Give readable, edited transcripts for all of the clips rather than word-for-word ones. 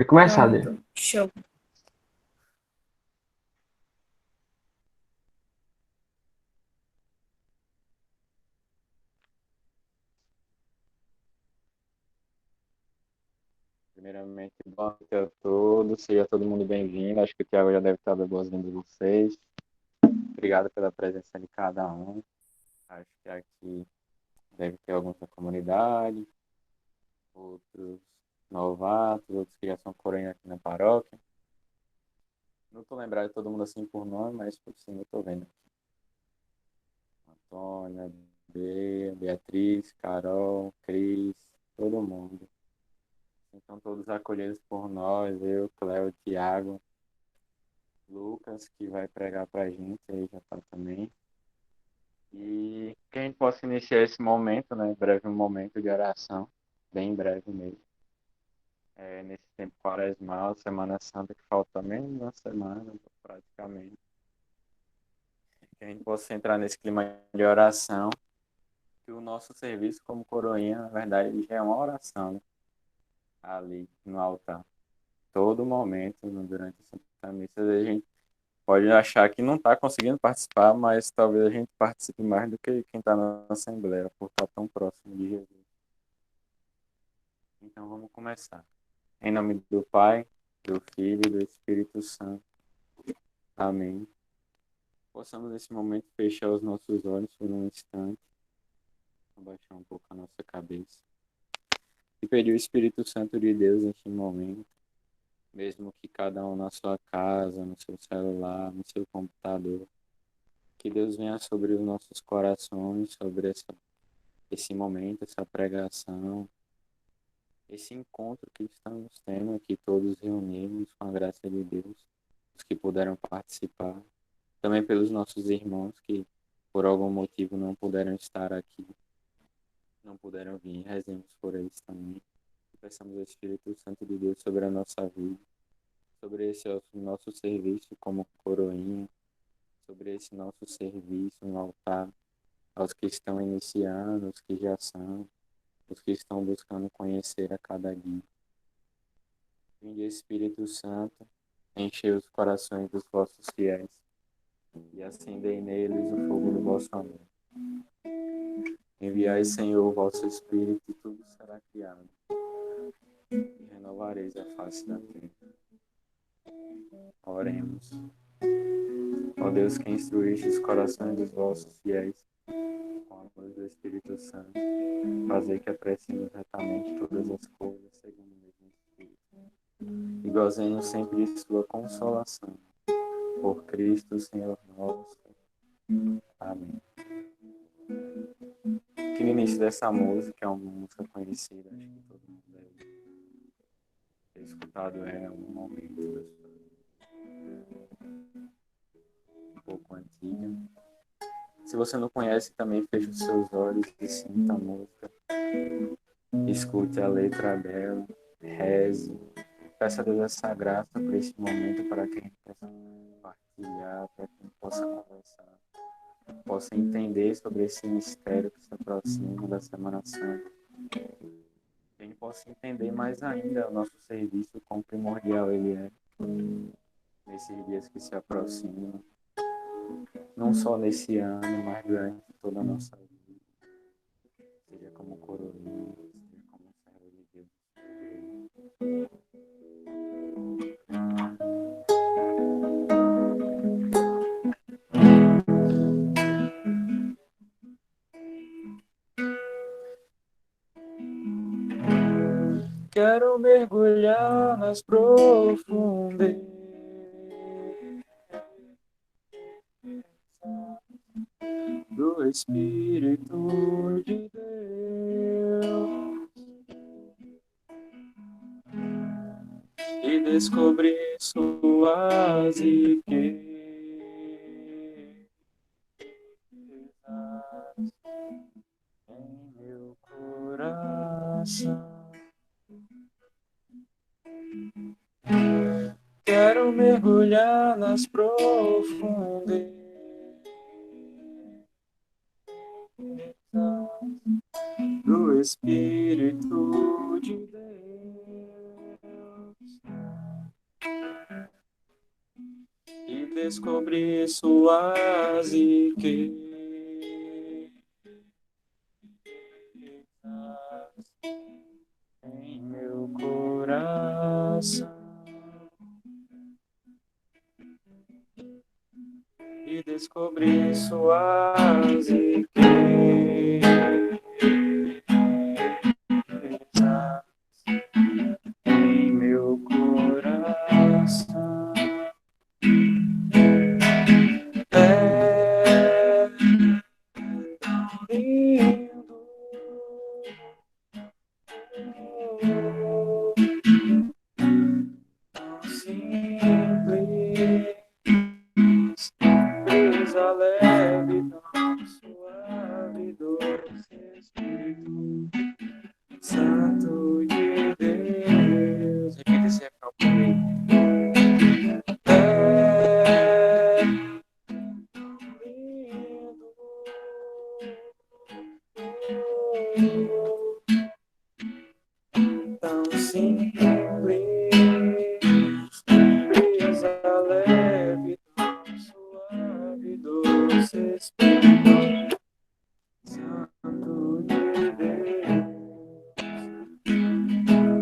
Vai começar, Adriano. Pronto, show. Primeiramente, boa noite a todos, seja todo mundo bem-vindo. Acho que o Thiago já deve estar dando boas-vindas a vocês. Obrigado pela presença de cada um. Acho que aqui deve ter alguns da comunidade, outros novatos, outros que já são coroinhas aqui na paróquia. Não estou lembrado de todo mundo assim por nome, mas por cima eu estou vendo. Antônia, Beatriz, Carol, Cris, todo mundo. Então, todos acolhidos por nós, eu, Cléo, Thiago, Lucas, que vai pregar para a gente, aí já está também. E que a gente possa iniciar esse momento, né? Breve momento de oração, bem breve mesmo. Nesse tempo quaresmal, Semana Santa, que falta menos de uma semana, praticamente. Que a gente possa entrar nesse clima de oração, que o nosso serviço como coroinha, na verdade, ele já é uma oração, né? Ali no altar. Todo momento, durante a Santa Missa, a gente pode achar que não está conseguindo participar, mas talvez a gente participe mais do que quem está na Assembleia, por estar tão próximo de Jesus. Então vamos começar. Em nome do Pai, do Filho e do Espírito Santo. Amém. Possamos nesse momento fechar os nossos olhos por um instante, abaixar um pouco a nossa cabeça e pedir o Espírito Santo de Deus neste momento, mesmo que cada um na sua casa, no seu celular, no seu computador, que Deus venha sobre os nossos corações, sobre esse momento, essa pregação, esse encontro que estamos tendo aqui todos reunidos com a graça de Deus, os que puderam participar, também pelos nossos irmãos que por algum motivo não puderam estar aqui, não puderam vir, rezemos por eles também. E peçamos ao Espírito Santo de Deus sobre a nossa vida, sobre esse nosso serviço como coroinha, sobre esse nosso serviço no altar, aos que estão iniciando, os que já são, os que estão buscando conhecer a cada dia. Vinde, Espírito Santo, enchei os corações dos vossos fiéis e acendei neles o fogo do vosso amor. Enviai, Senhor, o vosso Espírito e tudo será criado e renovareis a face da terra. Oremos. Ó Deus, que instruíste os corações dos vossos fiéis com a luz do Espírito Santo, fazei que apreciemos retamente todas as coisas segundo o mesmo Espírito e gozemos sempre de sua consolação. Por Cristo, Senhor nosso. Amém. Que no início dessa música é uma música conhecida, acho que todo mundo deve ter escutado ela em algum momento da sua vida, um pouco antiga. Se você não conhece, também feche os seus olhos e sinta a música. Escute a letra dela, reze, peça a Deus essa graça por esse momento para que a gente possa partilhar, para que a gente possa conversar, possa entender sobre esse mistério que se aproxima da Semana Santa. Que a gente possa entender mais ainda o nosso serviço, quão primordial ele é nesses dias que se aproximam, não só nesse ano, mas durante toda a nossa vida, seja como coroinha, seja como servo de Deus. Quero mergulhar nas profundezas do Espírito de Deus e descobrir suas riquezas em meu coração. Quero mergulhar nas profundezas do Espírito de Deus descobrir suas riquezas em meu coração e descobrir suas riquezas em meu coração. É tão lindo, tão simples, brisa leve, tão suave, doce Espírito Santo de Deus. Repita esse refrão comigo. É lindo, tão simples, brisa leve, tão suave, doce Espírito Santo de Deus.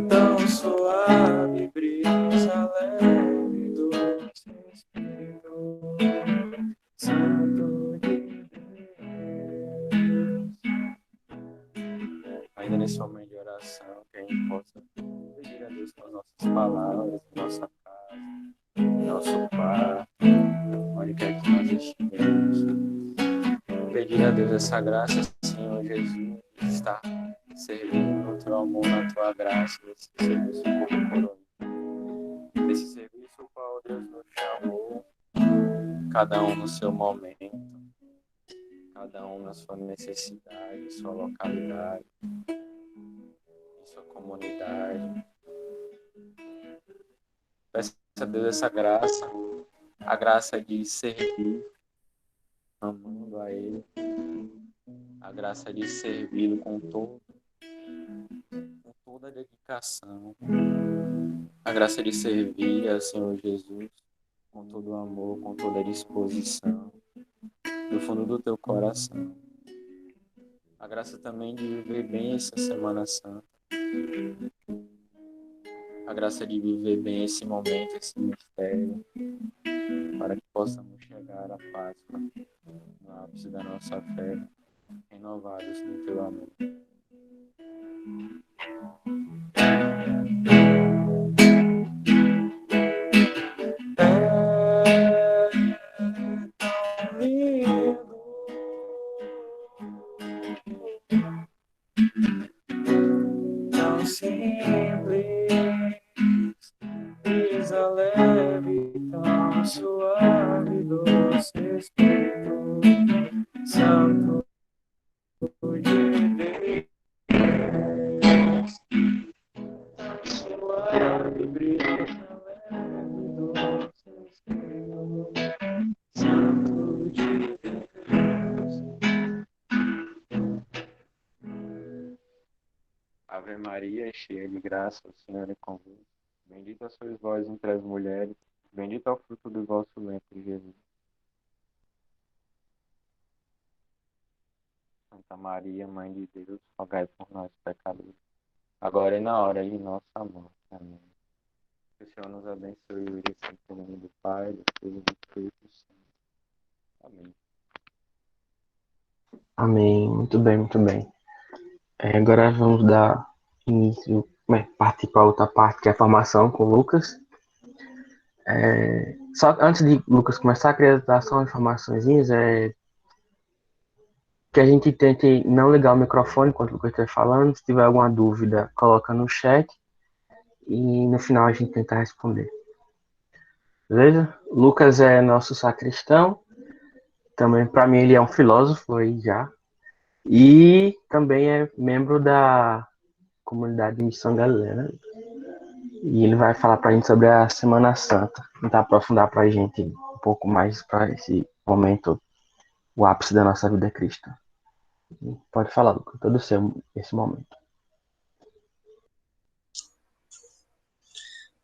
Tão suave, brisa leve, doce Espírito Santo de Deus. Ainda nesse momento de oração, que a gente possa pedir a Deus com as nossas palavras, nossa casa, nosso quarto, onde quer que nós estivemos. Pedir a Deus essa graça, Senhor Jesus, de estar servindo no teu amor, na tua graça, nesse serviço coroa. Desse serviço ao qual Deus nos chamou, cada um no seu momento, cada um na sua necessidade, em sua localidade, em sua comunidade. Peço a Deus essa graça, a graça de servir, amando a Ele, a graça de servi-lo com toda a dedicação, a graça de servir ao Senhor Jesus com todo o amor, com toda a disposição, do fundo do teu coração. A graça também de viver bem essa Semana Santa. A graça de viver bem esse momento, esse mistério, para que possamos chegar à Páscoa, no ápice da nossa fé, renovados no teu amor. Tão simples, brisa leve, tão suave, doce Espírito Santo de Deus. Tão suave, brisa leve, doce Espírito Santo de Deus. Ave Maria, cheia de graça, o Senhor é convosco. Bendita sois vós entre as mulheres, bendito é o fruto do vosso ventre, Jesus. Santa Maria, Mãe de Deus, rogai por nós, pecadores, agora e na hora de nossa morte. Amém. Que o Senhor nos abençoe e sempre em nome do Pai, do Filho e do Espírito Santo. Amém. Amém. Muito bem, muito bem. Agora vamos dar início, partir para outra parte, que é a formação com o Lucas. Só antes de Lucas começar, queria dar só informaçõezinhas. Que a gente tente não ligar o microfone enquanto o Lucas estiver falando. Se tiver alguma dúvida, coloca no chat. E no final a gente tenta responder. Beleza? Lucas é nosso sacristão. Também, para mim, ele é um filósofo aí já. E também é membro da comunidade de Missão Galileia, né? E ele vai falar para a gente sobre a Semana Santa. Tentar aprofundar para a gente um pouco mais para esse momento, o ápice da nossa vida cristã. Pode falar, Lucas, todo seu esse momento.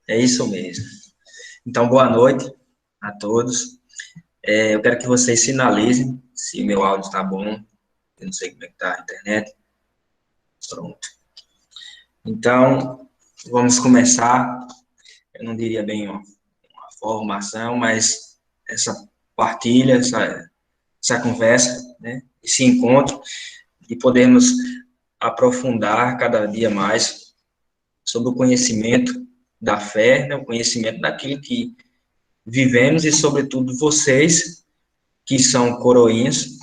É isso mesmo. Então, boa noite a todos. Eu quero que vocês sinalizem se meu áudio está bom. Eu não sei como é que está a internet. Pronto. Então, vamos começar. Eu não diria bem uma formação, mas essa partilha, essa conversa, né? Esse encontro, de podermos aprofundar cada dia mais sobre o conhecimento da fé, né? O conhecimento daquilo que vivemos e, sobretudo, vocês que são coroinhas,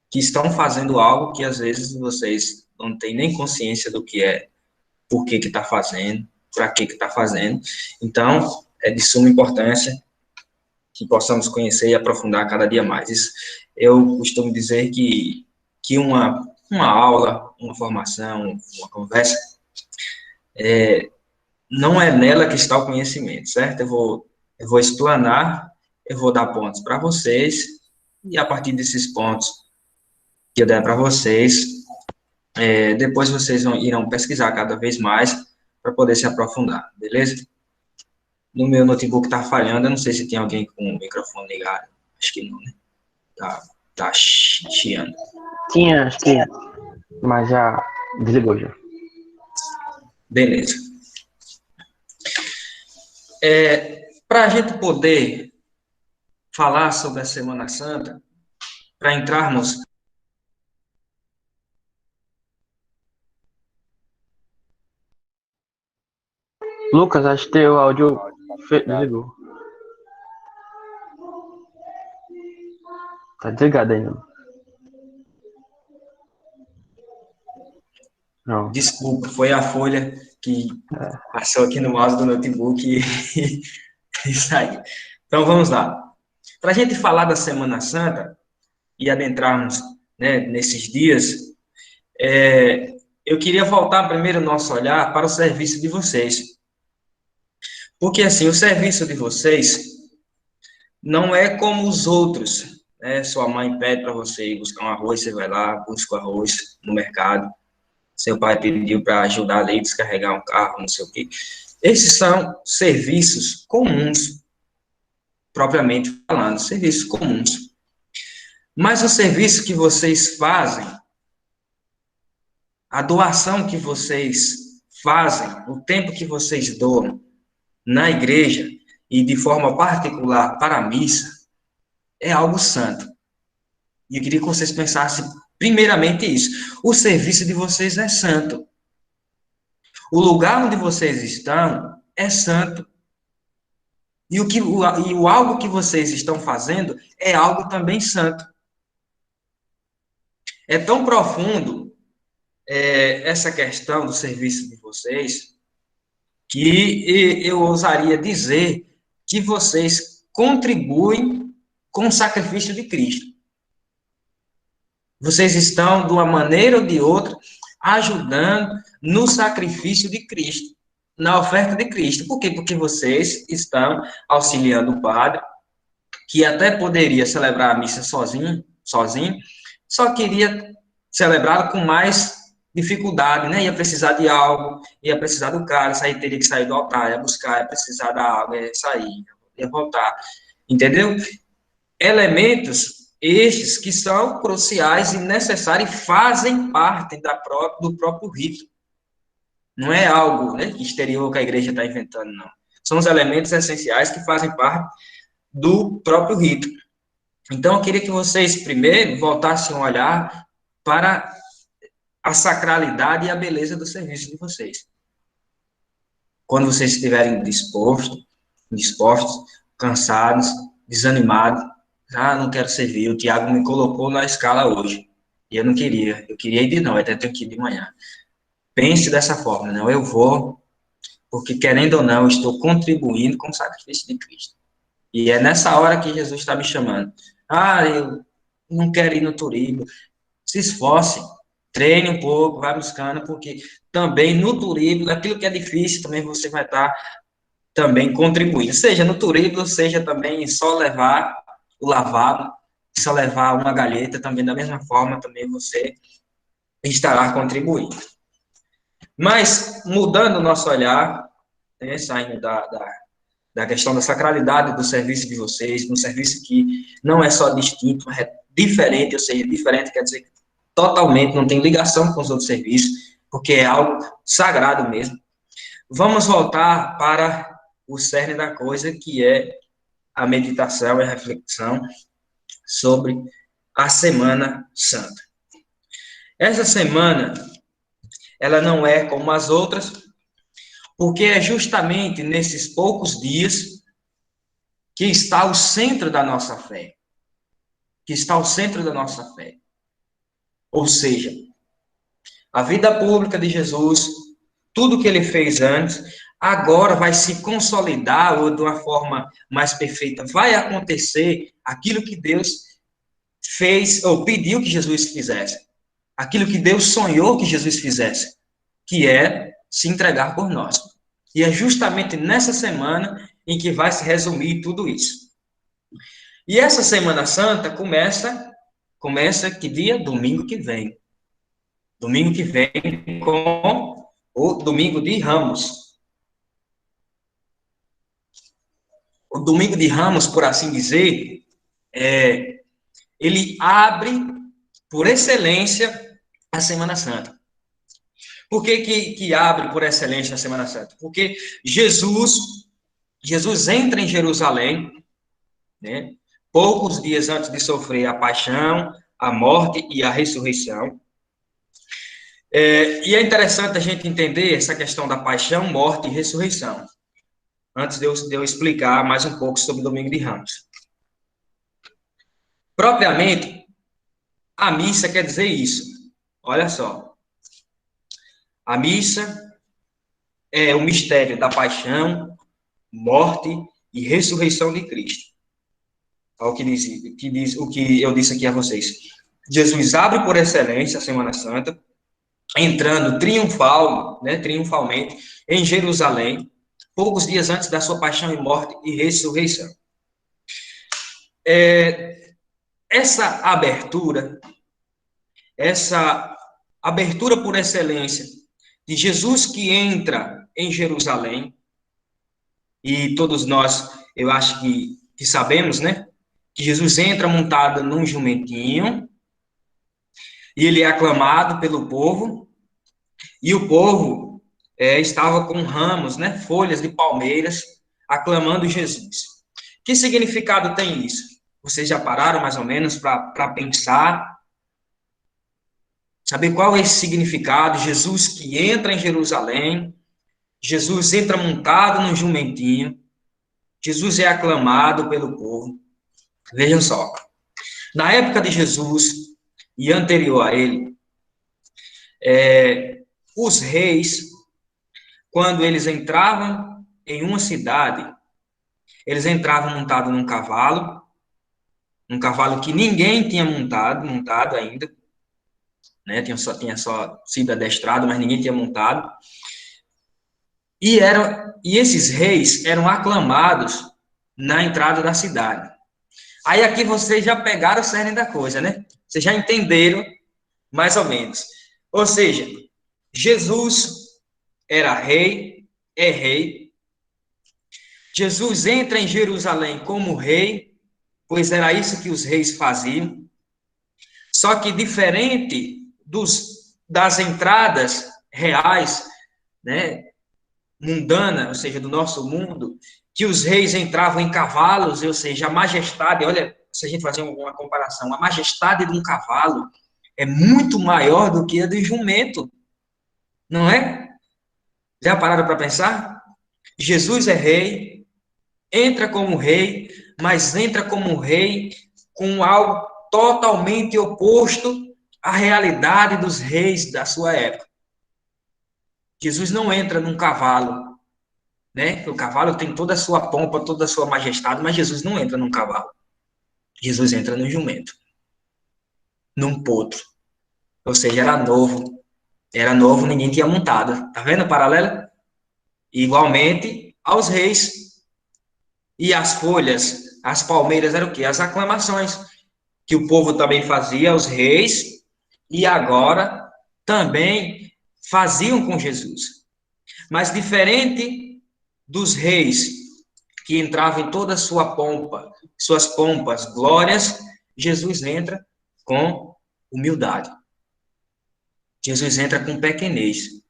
que estão fazendo algo que às vezes vocês não têm nem consciência do que é, por que está fazendo, para que está fazendo. Então, é de suma importância que possamos conhecer e aprofundar cada dia mais. Isso, eu costumo dizer que uma aula, uma formação, uma conversa, não é nela que está o conhecimento, certo? Eu vou explanar, eu vou dar pontos para vocês, e a partir desses pontos que eu der para vocês, depois vocês irão pesquisar cada vez mais para poder se aprofundar, beleza? No meu notebook está falhando, eu não sei se tem alguém com o microfone ligado, acho que não, né? Tá chiando. Tinha, acho que, mas já desligou já. Beleza. Para a gente poder falar sobre a Semana Santa, para entrarmos... Lucas, acho que teu áudio desligou. Tá desligado ainda. Não. Desculpa, foi a folha que passou aqui no mouse do notebook e saiu. Então, vamos lá. Para a gente falar da Semana Santa e adentrarmos, né, nesses dias, eu queria voltar primeiro o nosso olhar para o serviço de vocês. Porque, assim, o serviço de vocês não é como os outros, né? Sua mãe pede para você ir buscar um arroz, você vai lá, busca o arroz no mercado. Seu pai pediu para ajudar ali a descarregar um carro, não sei o quê. Esses são serviços comuns, propriamente falando, serviços comuns. Mas o serviço que vocês fazem, a doação que vocês fazem, o tempo que vocês doam na igreja e de forma particular para a missa, é algo santo. E eu queria que vocês pensassem primeiramente isso. O serviço de vocês é santo. O lugar onde vocês estão é santo. E o algo que vocês estão fazendo é algo também santo. É tão profundo essa questão do serviço de vocês que eu ousaria dizer que vocês contribuem com o sacrifício de Cristo. Vocês estão, de uma maneira ou de outra, ajudando no sacrifício de Cristo, na oferta de Cristo. Por quê? Porque vocês estão auxiliando o padre, que até poderia celebrar a missa sozinho, só queria celebrar com mais dificuldade, né? Ia precisar de algo, ia precisar do cálice, aí teria que sair do altar, ia buscar, ia precisar da água, ia sair, ia voltar. Entendeu? Elementos estes que são cruciais e necessários e fazem parte do próprio rito. Não é algo, né, exterior que a igreja está inventando, não. São os elementos essenciais que fazem parte do próprio rito. Então, eu queria que vocês, primeiro, voltassem a olhar para a sacralidade e a beleza do serviço de vocês. Quando vocês estiverem dispostos, cansados, desanimados, não quero servir, o Tiago me colocou na escala hoje, e eu não queria, eu queria ir de noite, até tenho que ir de manhã. Pense dessa forma, não, eu vou, porque querendo ou não, eu estou contribuindo com o sacrifício de Cristo. E é nessa hora que Jesus está me chamando. Eu não quero ir no turismo. Se esforce, treine um pouco, vai buscando, porque também no turismo, aquilo que é difícil, também você vai estar também contribuindo. Seja no turismo, seja também só levar o lavabo, só levar uma galheta, também da mesma forma, também você estará contribuindo. Mas, mudando o nosso olhar, né, saindo da questão da sacralidade do serviço de vocês, um serviço que não é só distinto, é diferente, ou seja, diferente quer dizer totalmente, não tem ligação com os outros serviços, porque é algo sagrado mesmo. Vamos voltar para o cerne da coisa, que é a meditação e a reflexão sobre a Semana Santa. Essa semana, ela não é como as outras, porque é justamente nesses poucos dias que está o centro da nossa fé. Que está o centro da nossa fé. Ou seja, a vida pública de Jesus, tudo que ele fez antes, agora vai se consolidar, ou de uma forma mais perfeita, vai acontecer aquilo que Deus fez, ou pediu que Jesus fizesse. Aquilo que Deus sonhou que Jesus fizesse, que é se entregar por nós. E é justamente nessa semana em que vai se resumir tudo isso. E essa Semana Santa começa que dia? Domingo que vem. Domingo que vem com o Domingo de Ramos. O Domingo de Ramos, por assim dizer, ele abre, por excelência, a Semana Santa. Por que abre por excelência a Semana Santa? Porque Jesus entra em Jerusalém, né, poucos dias antes de sofrer a paixão, a morte e a ressurreição. E é interessante a gente entender essa questão da paixão, morte e ressurreição, antes de eu explicar mais um pouco sobre o Domingo de Ramos. Propriamente, a missa quer dizer isso. Olha só. A missa é o mistério da paixão, morte e ressurreição de Cristo. Olha o que diz o que eu disse aqui a vocês. Jesus abre por excelência a Semana Santa, entrando triunfalmente em Jerusalém, poucos dias antes da sua paixão e morte e ressurreição. Essa abertura por excelência de Jesus que entra em Jerusalém, e todos nós, eu acho que sabemos, né? Que Jesus entra montado num jumentinho, e ele é aclamado pelo povo, e o povo estava com ramos, né? Folhas de palmeiras, aclamando Jesus. Que significado tem isso? Vocês já pararam mais ou menos para pensar? Saber qual é esse significado? Jesus que entra em Jerusalém, Jesus entra montado num jumentinho, Jesus é aclamado pelo povo. Vejam só, na época de Jesus e anterior a ele, os reis, quando eles entravam em uma cidade, eles entravam montados num cavalo que ninguém tinha montado ainda, né? Tinha só sido adestrado, mas ninguém tinha montado. E esses reis eram aclamados na entrada da cidade. Aí aqui vocês já pegaram o cerne da coisa, né? Vocês já entenderam mais ou menos. Ou seja, Jesus era rei, é rei. Jesus entra em Jerusalém como rei, pois era isso que os reis faziam. Só que diferente das entradas reais, né, mundana, ou seja, do nosso mundo, que os reis entravam em cavalos, ou seja, a majestade, olha, se a gente fazer uma comparação, a majestade de um cavalo é muito maior do que a de jumento, não é? Já pararam para pensar? Jesus é rei, entra como rei, mas entra como rei com algo totalmente oposto à realidade dos reis da sua época. Jesus não entra num cavalo, né? O cavalo tem toda a sua pompa, toda a sua majestade, mas Jesus não entra num cavalo. Jesus entra num jumento, num potro. Ou seja, era novo, ninguém tinha montado. Tá vendo o paralelo? Igualmente aos reis. E as folhas, as palmeiras eram o quê? As aclamações que o povo também fazia aos reis e agora também faziam com Jesus. Mas diferente dos reis que entrava em toda a sua pompa, suas pompas, glórias, Jesus entra com humildade. Jesus entra com pequenez,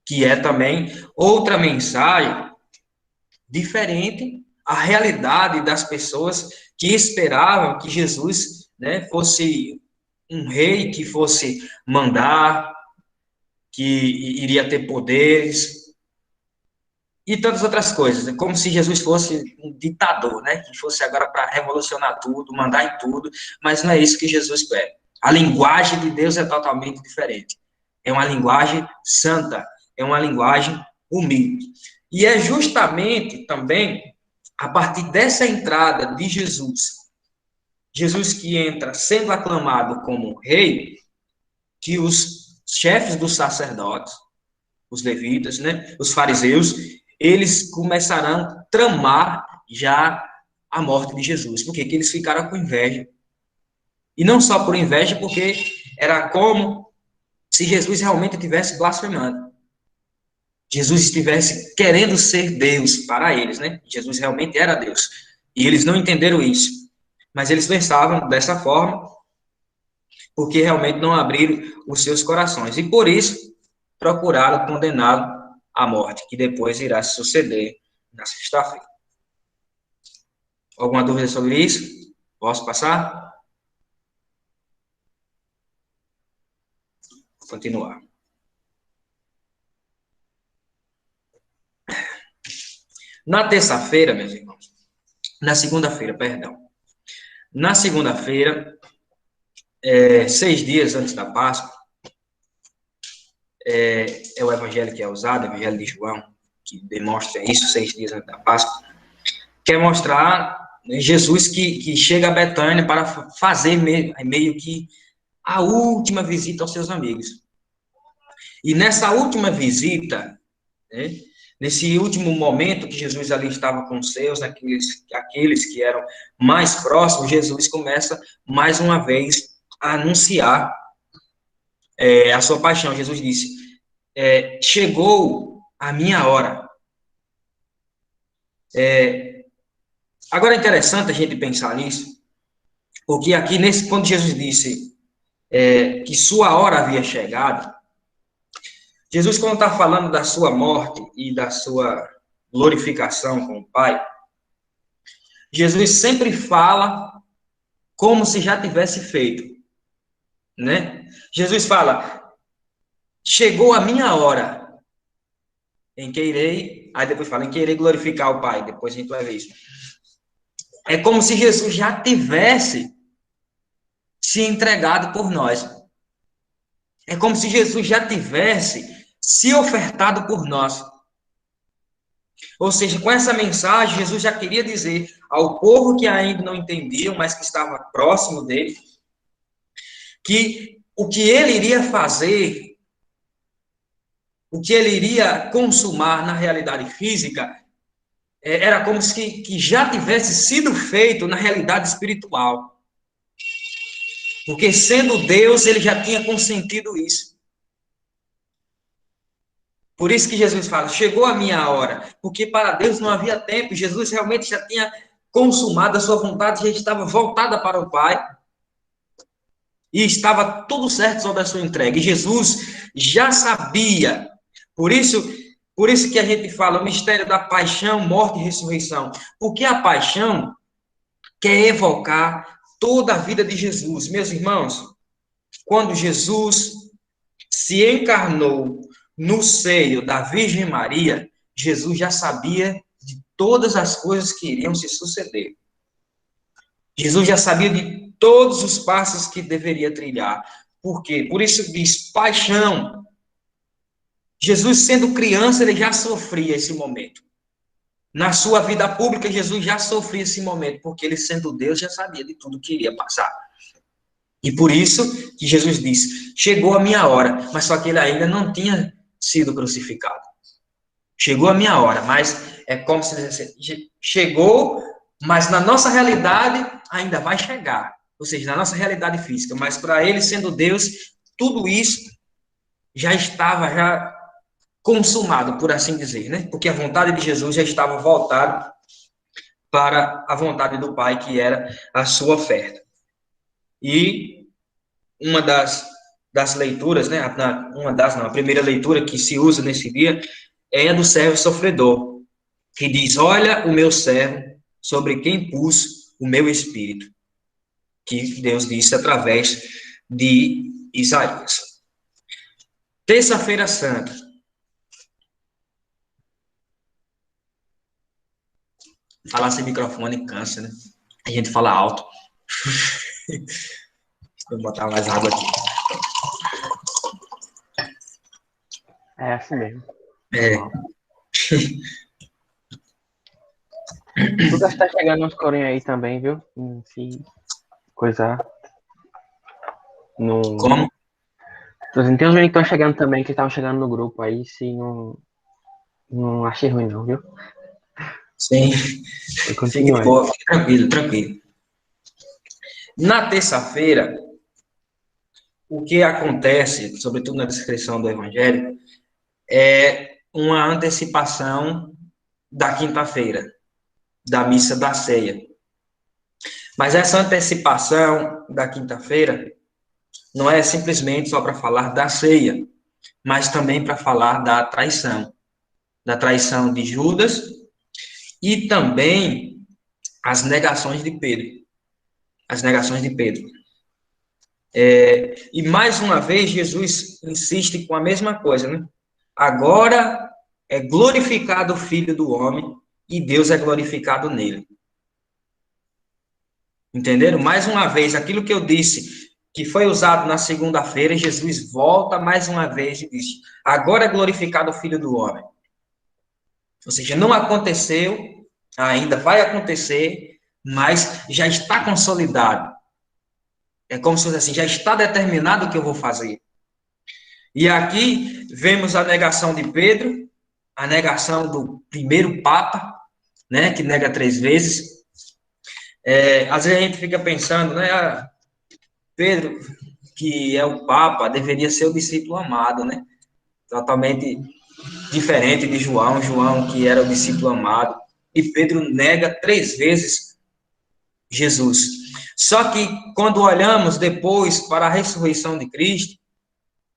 que é também outra mensagem diferente à realidade das pessoas que esperavam que Jesus, né, fosse um rei, que fosse mandar, que iria ter poderes e tantas outras coisas, como se Jesus fosse um ditador, né, que fosse agora para revolucionar tudo, mandar em tudo, mas não é isso que Jesus quer. A linguagem de Deus é totalmente diferente. É uma linguagem santa, é uma linguagem humilde. E é justamente também a partir dessa entrada de Jesus, Jesus que entra sendo aclamado como rei, que os chefes dos sacerdotes, os levitas, né, os fariseus, eles começarão a tramar já a morte de Jesus. Por quê? Porque eles ficaram com inveja. E não só por inveja, porque era como se Jesus realmente estivesse blasfemando. Jesus estivesse querendo ser Deus para eles, né? Jesus realmente era Deus. E eles não entenderam isso. Mas eles pensavam dessa forma, porque realmente não abriram os seus corações. E por isso, procuraram condená-lo à morte, que depois irá se suceder na sexta-feira. Alguma dúvida sobre isso? Posso passar? Vou continuar. Na terça-feira, meus irmãos, na segunda-feira, perdão. Na segunda-feira, 6 dias antes da Páscoa, é o evangelho que é usado, o evangelho de João, que demonstra isso, 6 dias antes da Páscoa, quer mostrar Jesus que chega a Betânia para fazer meio que a última visita aos seus amigos. E nessa última visita, né, nesse último momento que Jesus ali estava com os seus, aqueles que eram mais próximos, Jesus começa mais uma vez a anunciar a sua paixão. Jesus disse, chegou a minha hora. Agora é interessante a gente pensar nisso, porque aqui, quando Jesus disse que sua hora havia chegado, Jesus, quando está falando da sua morte e da sua glorificação com o Pai, Jesus sempre fala como se já tivesse feito, né? Jesus fala, chegou a minha hora, em que irei, aí depois fala, em que irei glorificar o Pai, depois a gente vai ver isso. É como se Jesus já tivesse se entregado por nós. É como se Jesus já tivesse se ofertado por nós. Ou seja, com essa mensagem, Jesus já queria dizer ao povo que ainda não entendiam, mas que estava próximo dele, que o que ele iria fazer, o que ele iria consumar na realidade física, era como se que já tivesse sido feito na realidade espiritual. Porque sendo Deus, ele já tinha consentido isso. Por isso que Jesus fala, chegou a minha hora, porque para Deus não havia tempo, Jesus realmente já tinha consumado, a sua vontade já estava voltada para o Pai, e estava tudo certo sobre a sua entrega, e Jesus já sabia, por isso que a gente fala, o mistério da paixão, morte e ressurreição, porque a paixão quer evocar toda a vida de Jesus, meus irmãos, quando Jesus se encarnou no seio da Virgem Maria, Jesus já sabia de todas as coisas que iriam se suceder. Jesus já sabia de todos os passos que deveria trilhar. Por quê? Por isso diz paixão. Jesus, sendo criança, ele já sofria esse momento. Na sua vida pública, Jesus já sofria esse momento, porque ele, sendo Deus, já sabia de tudo que iria passar. E por isso que Jesus disse, chegou a minha hora, mas só que ele ainda não tinha sido crucificado. Chegou a minha hora, mas é como se dissesse, chegou, mas na nossa realidade ainda vai chegar. Ou seja, na nossa realidade física. Mas para ele, sendo Deus, tudo isso já estava já consumado, por assim dizer, né? Porque a vontade de Jesus já estava voltada para a vontade do Pai, que era a sua oferta. E uma das leituras, né? A primeira leitura que se usa nesse dia é a do servo sofredor, que diz: olha o meu servo, sobre quem pus o meu espírito, que Deus disse através de Isaías. Terça-feira Santa. Falar sem microfone cansa, né? A gente fala alto. Vou botar mais água aqui. É assim mesmo. É. Lucas tá chegando uns corinhos aí também, viu? Se coisa. Não. Como? Tô dizendo, tem uns meninos que estão chegando também, que estavam chegando no grupo aí, se não achei ruim não, viu? Sim. Fique Continua aí. boa, fique tranquilo, tranquilo. Na terça-feira, o que acontece, sobretudo na descrição do Evangelho, é uma antecipação da quinta-feira, da missa da ceia. Mas essa antecipação da quinta-feira não é simplesmente só para falar da ceia, mas também para falar da traição de Judas e também as negações de Pedro. As negações de Pedro. E mais uma vez, Jesus insiste com a mesma coisa, né? Agora é glorificado o Filho do Homem e Deus é glorificado nele. Entenderam? Mais uma vez, aquilo que eu disse, que foi usado na segunda-feira, Jesus volta mais uma vez e diz: agora é glorificado o Filho do Homem. Ou seja, não aconteceu, ainda vai acontecer, mas já está consolidado. É como se fosse assim, já está determinado o que eu vou fazer. E aqui vemos a negação de Pedro, a negação do primeiro Papa, né, que nega 3 vezes. Às vezes a gente fica pensando, né, Pedro, que é o Papa, deveria ser o discípulo amado, né? Totalmente diferente de João, que era o discípulo amado. E Pedro nega 3 vezes Jesus. Só que quando olhamos depois para a ressurreição de Cristo,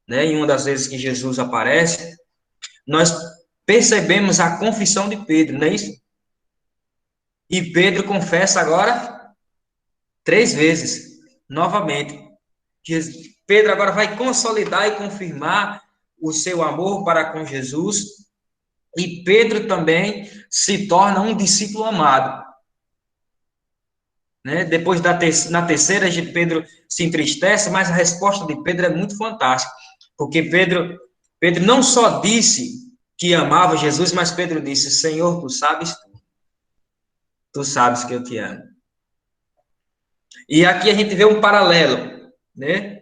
né, em uma das vezes que Jesus aparece, nós percebemos a confissão de Pedro, não é isso? E Pedro confessa agora 3 vezes, novamente. Pedro agora vai consolidar e confirmar o seu amor para com Jesus. E Pedro também se torna um discípulo amado. Né? Depois na terceira, Pedro se entristece, mas a resposta de Pedro é muito fantástica. Porque Pedro não só disse que amava Jesus, mas Pedro disse: Senhor, tu sabes que eu te amo. E aqui a gente vê um paralelo, né?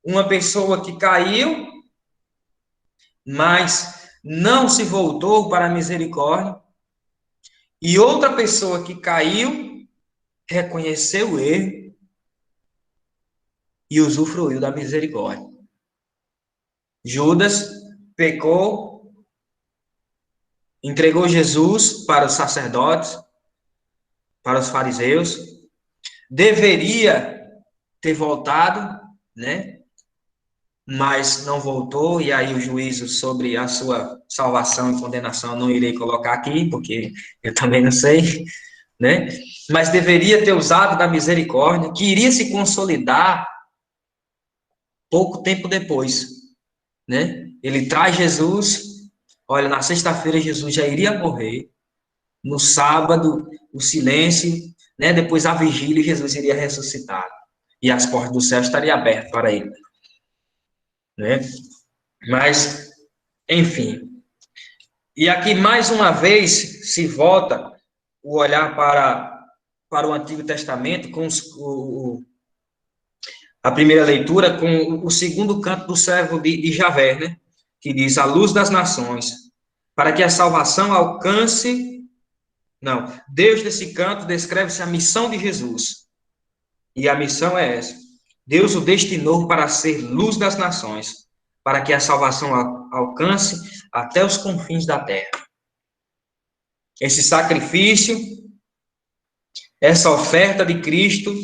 Uma pessoa que caiu, mas não se voltou para a misericórdia, e outra pessoa que caiu, reconheceu o erro e usufruiu da misericórdia. Judas pecou, entregou Jesus para os sacerdotes, para os fariseus, deveria ter voltado, né? Mas não voltou, e aí o juízo sobre a sua salvação e condenação não irei colocar aqui, porque eu também não sei, né? Mas deveria ter usado da misericórdia, que iria se consolidar pouco tempo depois, né? Ele traz Jesus, olha, na sexta-feira Jesus já iria morrer, no sábado o silêncio, né? Depois a vigília Jesus iria ressuscitar, e as portas do céu estariam abertas para ele, né? Mas, enfim. E aqui, mais uma vez, se volta o olhar para o Antigo Testamento, com a primeira leitura, com o segundo canto do servo de Javé, né? Que diz: a luz das nações, para que a salvação alcance. Não, Deus, nesse canto, descreve-se a missão de Jesus. E a missão é essa: Deus o destinou para ser luz das nações, para que a salvação alcance até os confins da terra. Esse sacrifício, essa oferta de Cristo,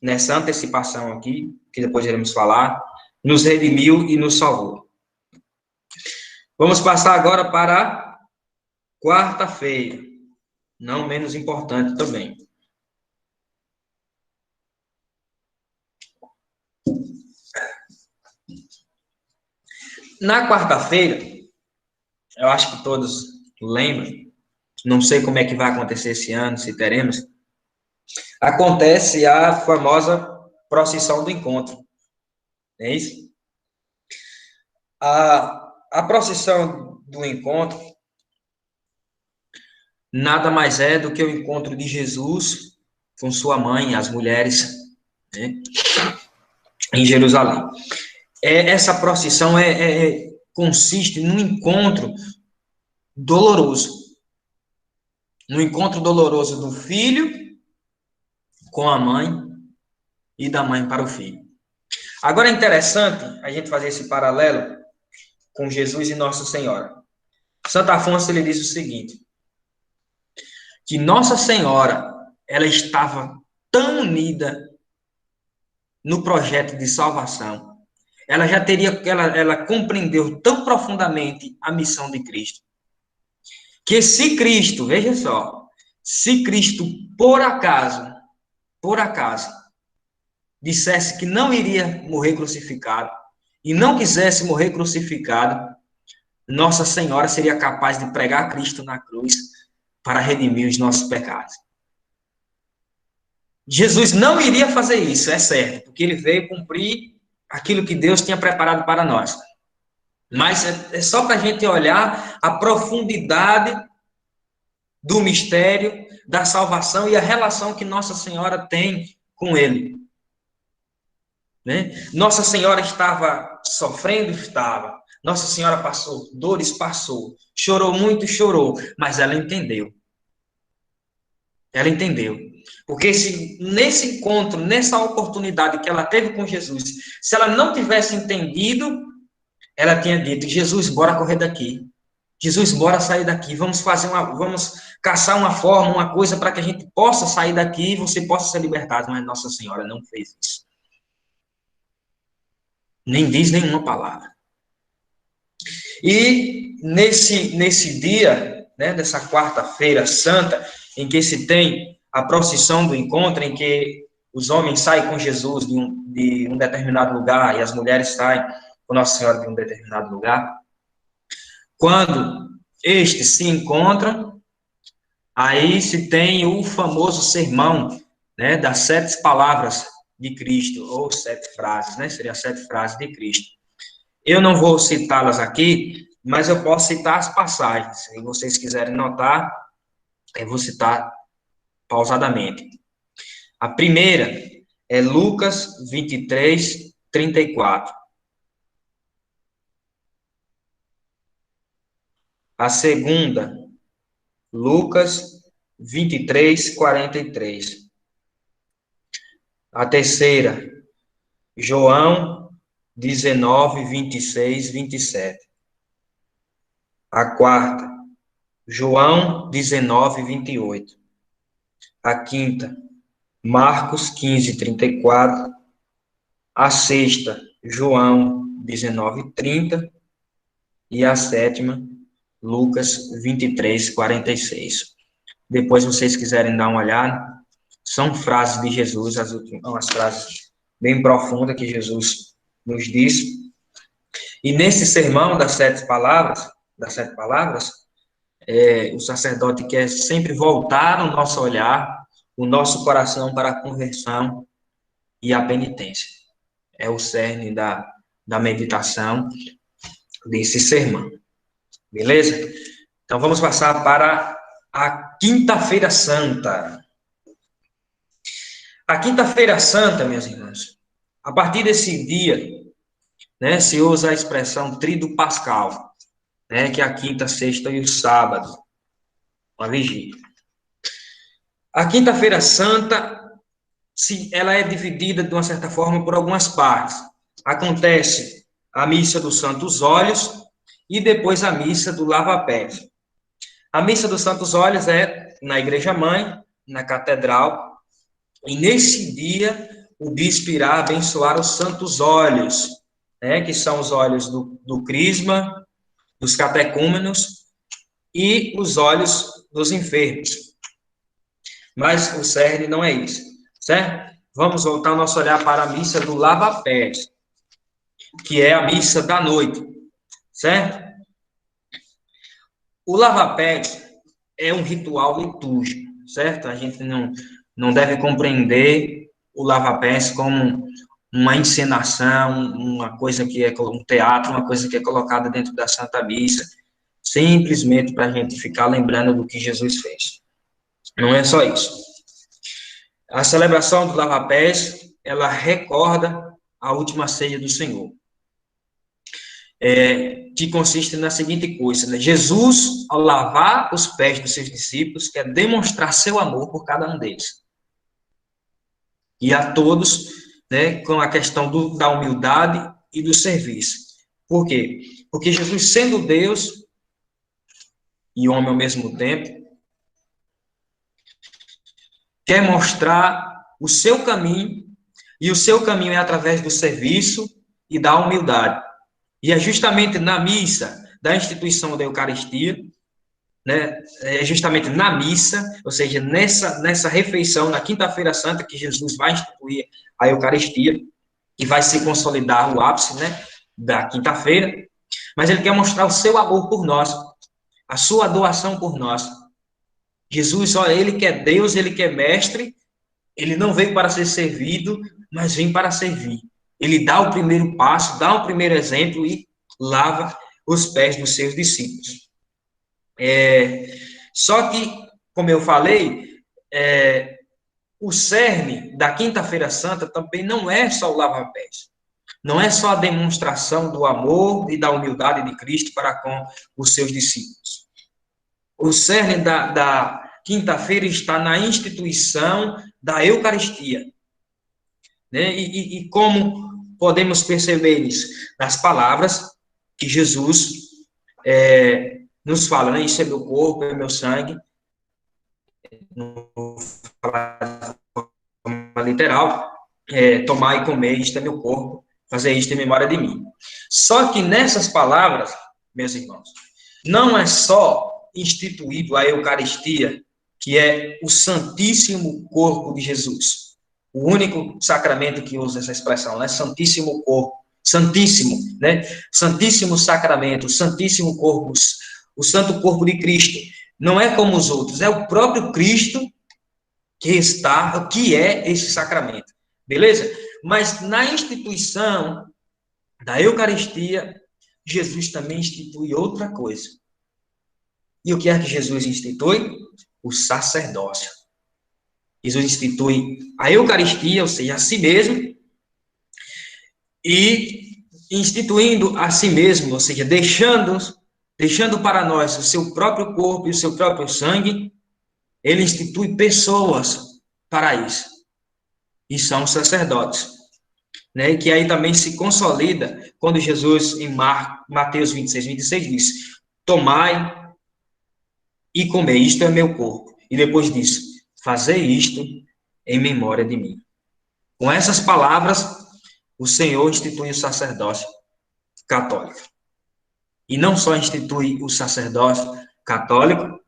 nessa antecipação aqui, que depois iremos falar, nos redimiu e nos salvou. Vamos passar agora para a quarta-feira, não menos importante também. Na quarta-feira, eu acho que todos lembram, não sei como é que vai acontecer esse ano, se teremos, acontece a famosa procissão do encontro. É isso? A procissão do encontro nada mais é do que o encontro de Jesus com sua mãe, as mulheres, né, em Jerusalém. Essa procissão consiste num encontro doloroso. No encontro doloroso do filho com a mãe e da mãe para o filho. Agora é interessante a gente fazer esse paralelo com Jesus e Nossa Senhora. Santo Afonso, ele diz o seguinte, que Nossa Senhora, ela estava tão unida no projeto de salvação, ela compreendeu tão profundamente a missão de Cristo, que se Cristo, veja só, se Cristo, por acaso, dissesse que não iria morrer crucificado, e não quisesse morrer crucificado, Nossa Senhora seria capaz de pregar Cristo na cruz para redimir os nossos pecados. Jesus não iria fazer isso, é certo, porque ele veio cumprir aquilo que Deus tinha preparado para nós. Mas é só para a gente olhar a profundidade do mistério, da salvação e a relação que Nossa Senhora tem com ele. Né? Nossa Senhora estava sofrendo? Estava. Nossa Senhora passou dores? Passou. Chorou muito? Chorou. Mas ela entendeu. Ela entendeu. Porque se nesse encontro, nessa oportunidade que ela teve com Jesus, se ela não tivesse entendido, ela tinha dito, Jesus, bora correr daqui. Jesus, bora sair daqui. Vamos caçar uma forma, uma coisa para que a gente possa sair daqui e você possa ser libertado. Mas Nossa Senhora não fez isso. Nem diz nenhuma palavra. E nesse dia, né, dessa quarta-feira santa, em que se tem a procissão do encontro, em que os homens saem com Jesus de um determinado lugar e as mulheres saem com Nossa Senhora de um determinado lugar, quando estes se encontram, aí se tem o famoso sermão, né, das 7 palavras de Cristo, ou 7 frases, né, seria 7 frases de Cristo. Eu não vou citá-las aqui, mas eu posso citar as passagens. Se vocês quiserem notar, eu vou citar pausadamente. A primeira é Lucas 23, 34. A segunda, Lucas 23, 43. A terceira, João 19, 26, 27. A quarta, João 19, 28. A quinta, Marcos 15, 34. A sexta, João 19, 30. E a sétima, Lucas 23, 46. Depois, se vocês quiserem dar uma olhada, são frases de Jesus, umas frases bem profundas que Jesus nos disse. E nesse sermão das 7 palavras, o sacerdote quer sempre voltar o nosso olhar, o nosso coração para a conversão e a penitência. É o cerne da meditação desse sermão. Beleza? Então, vamos passar para a Quinta-feira Santa. A Quinta-feira Santa, meus irmãos, a partir desse dia, né, se usa a expressão tríduo pascal, né, que é a quinta, sexta e o sábado, uma vigília. A Quinta-feira Santa, ela é dividida, de uma certa forma, por algumas partes. Acontece a missa dos Santos Óleos e depois a missa do lava-pés. A missa dos Santos Óleos é na Igreja Mãe, na Catedral, e nesse dia o bispo irá abençoar os santos óleos, né, que são os óleos do crisma, dos catecúmenos e os óleos dos enfermos. Mas o cerne não é isso, certo? Vamos voltar o nosso olhar para a missa do lava-pés, que é a missa da noite, certo? O lava-pés é um ritual litúrgico, certo? A gente não deve compreender o lava-pés como uma encenação, uma coisa que é um teatro, uma coisa que é colocada dentro da Santa Missa, simplesmente para a gente ficar lembrando do que Jesus fez. Não é só isso. A celebração do lava-pés, ela recorda a última ceia do Senhor, que consiste na seguinte coisa, né? Jesus, ao lavar os pés dos seus discípulos, quer demonstrar seu amor por cada um deles. E a todos, né, com a questão da humildade e do serviço. Por quê? Porque Jesus, sendo Deus e homem ao mesmo tempo, quer mostrar o seu caminho, e o seu caminho é através do serviço e da humildade. E é justamente na missa da instituição da Eucaristia, né, é justamente na missa, ou seja, nessa refeição, na Quinta-feira Santa, que Jesus vai instituir a Eucaristia, e vai se consolidar o ápice, né, da quinta-feira, mas ele quer mostrar o seu amor por nós, a sua doação por nós. Jesus, olha, ele que é Deus, ele que é mestre, ele não veio para ser servido, mas vem para servir. Ele dá o primeiro passo, dá o primeiro exemplo e lava os pés dos seus discípulos. Só que, como eu falei, o cerne da Quinta-feira Santa também não é só o lava-pés. Não é só a demonstração do amor e da humildade de Cristo para com os seus discípulos. O cerne da quinta-feira está na instituição da Eucaristia. Né? E como podemos perceber isso? Nas palavras que Jesus nos fala, né? Isso é meu corpo, é meu sangue. No literal, tomar e comer, isto é meu corpo, fazer isto em memória de mim. Só que nessas palavras, meus irmãos, não é só instituído a Eucaristia, que é o Santíssimo Corpo de Jesus. O único sacramento que usa essa expressão, né? Santíssimo Corpo. Santíssimo, né? Santíssimo Sacramento, Santíssimo Corpo, o Santo Corpo de Cristo. Não é como os outros, é o próprio Cristo que é esse sacramento. Beleza? Mas na instituição da Eucaristia, Jesus também institui outra coisa. E o que é que Jesus institui? O sacerdócio. Jesus institui a Eucaristia, ou seja, a si mesmo, e instituindo a si mesmo, ou seja, deixando para nós o seu próprio corpo e o seu próprio sangue, ele institui pessoas para isso. E são os sacerdotes. Né? Que aí também se consolida quando Jesus, em Mateus 26, 26, diz: tomai e comei, isto é meu corpo. E depois diz: fazei isto em memória de mim. Com essas palavras, o Senhor institui o sacerdócio católico. E não só institui o sacerdócio católico,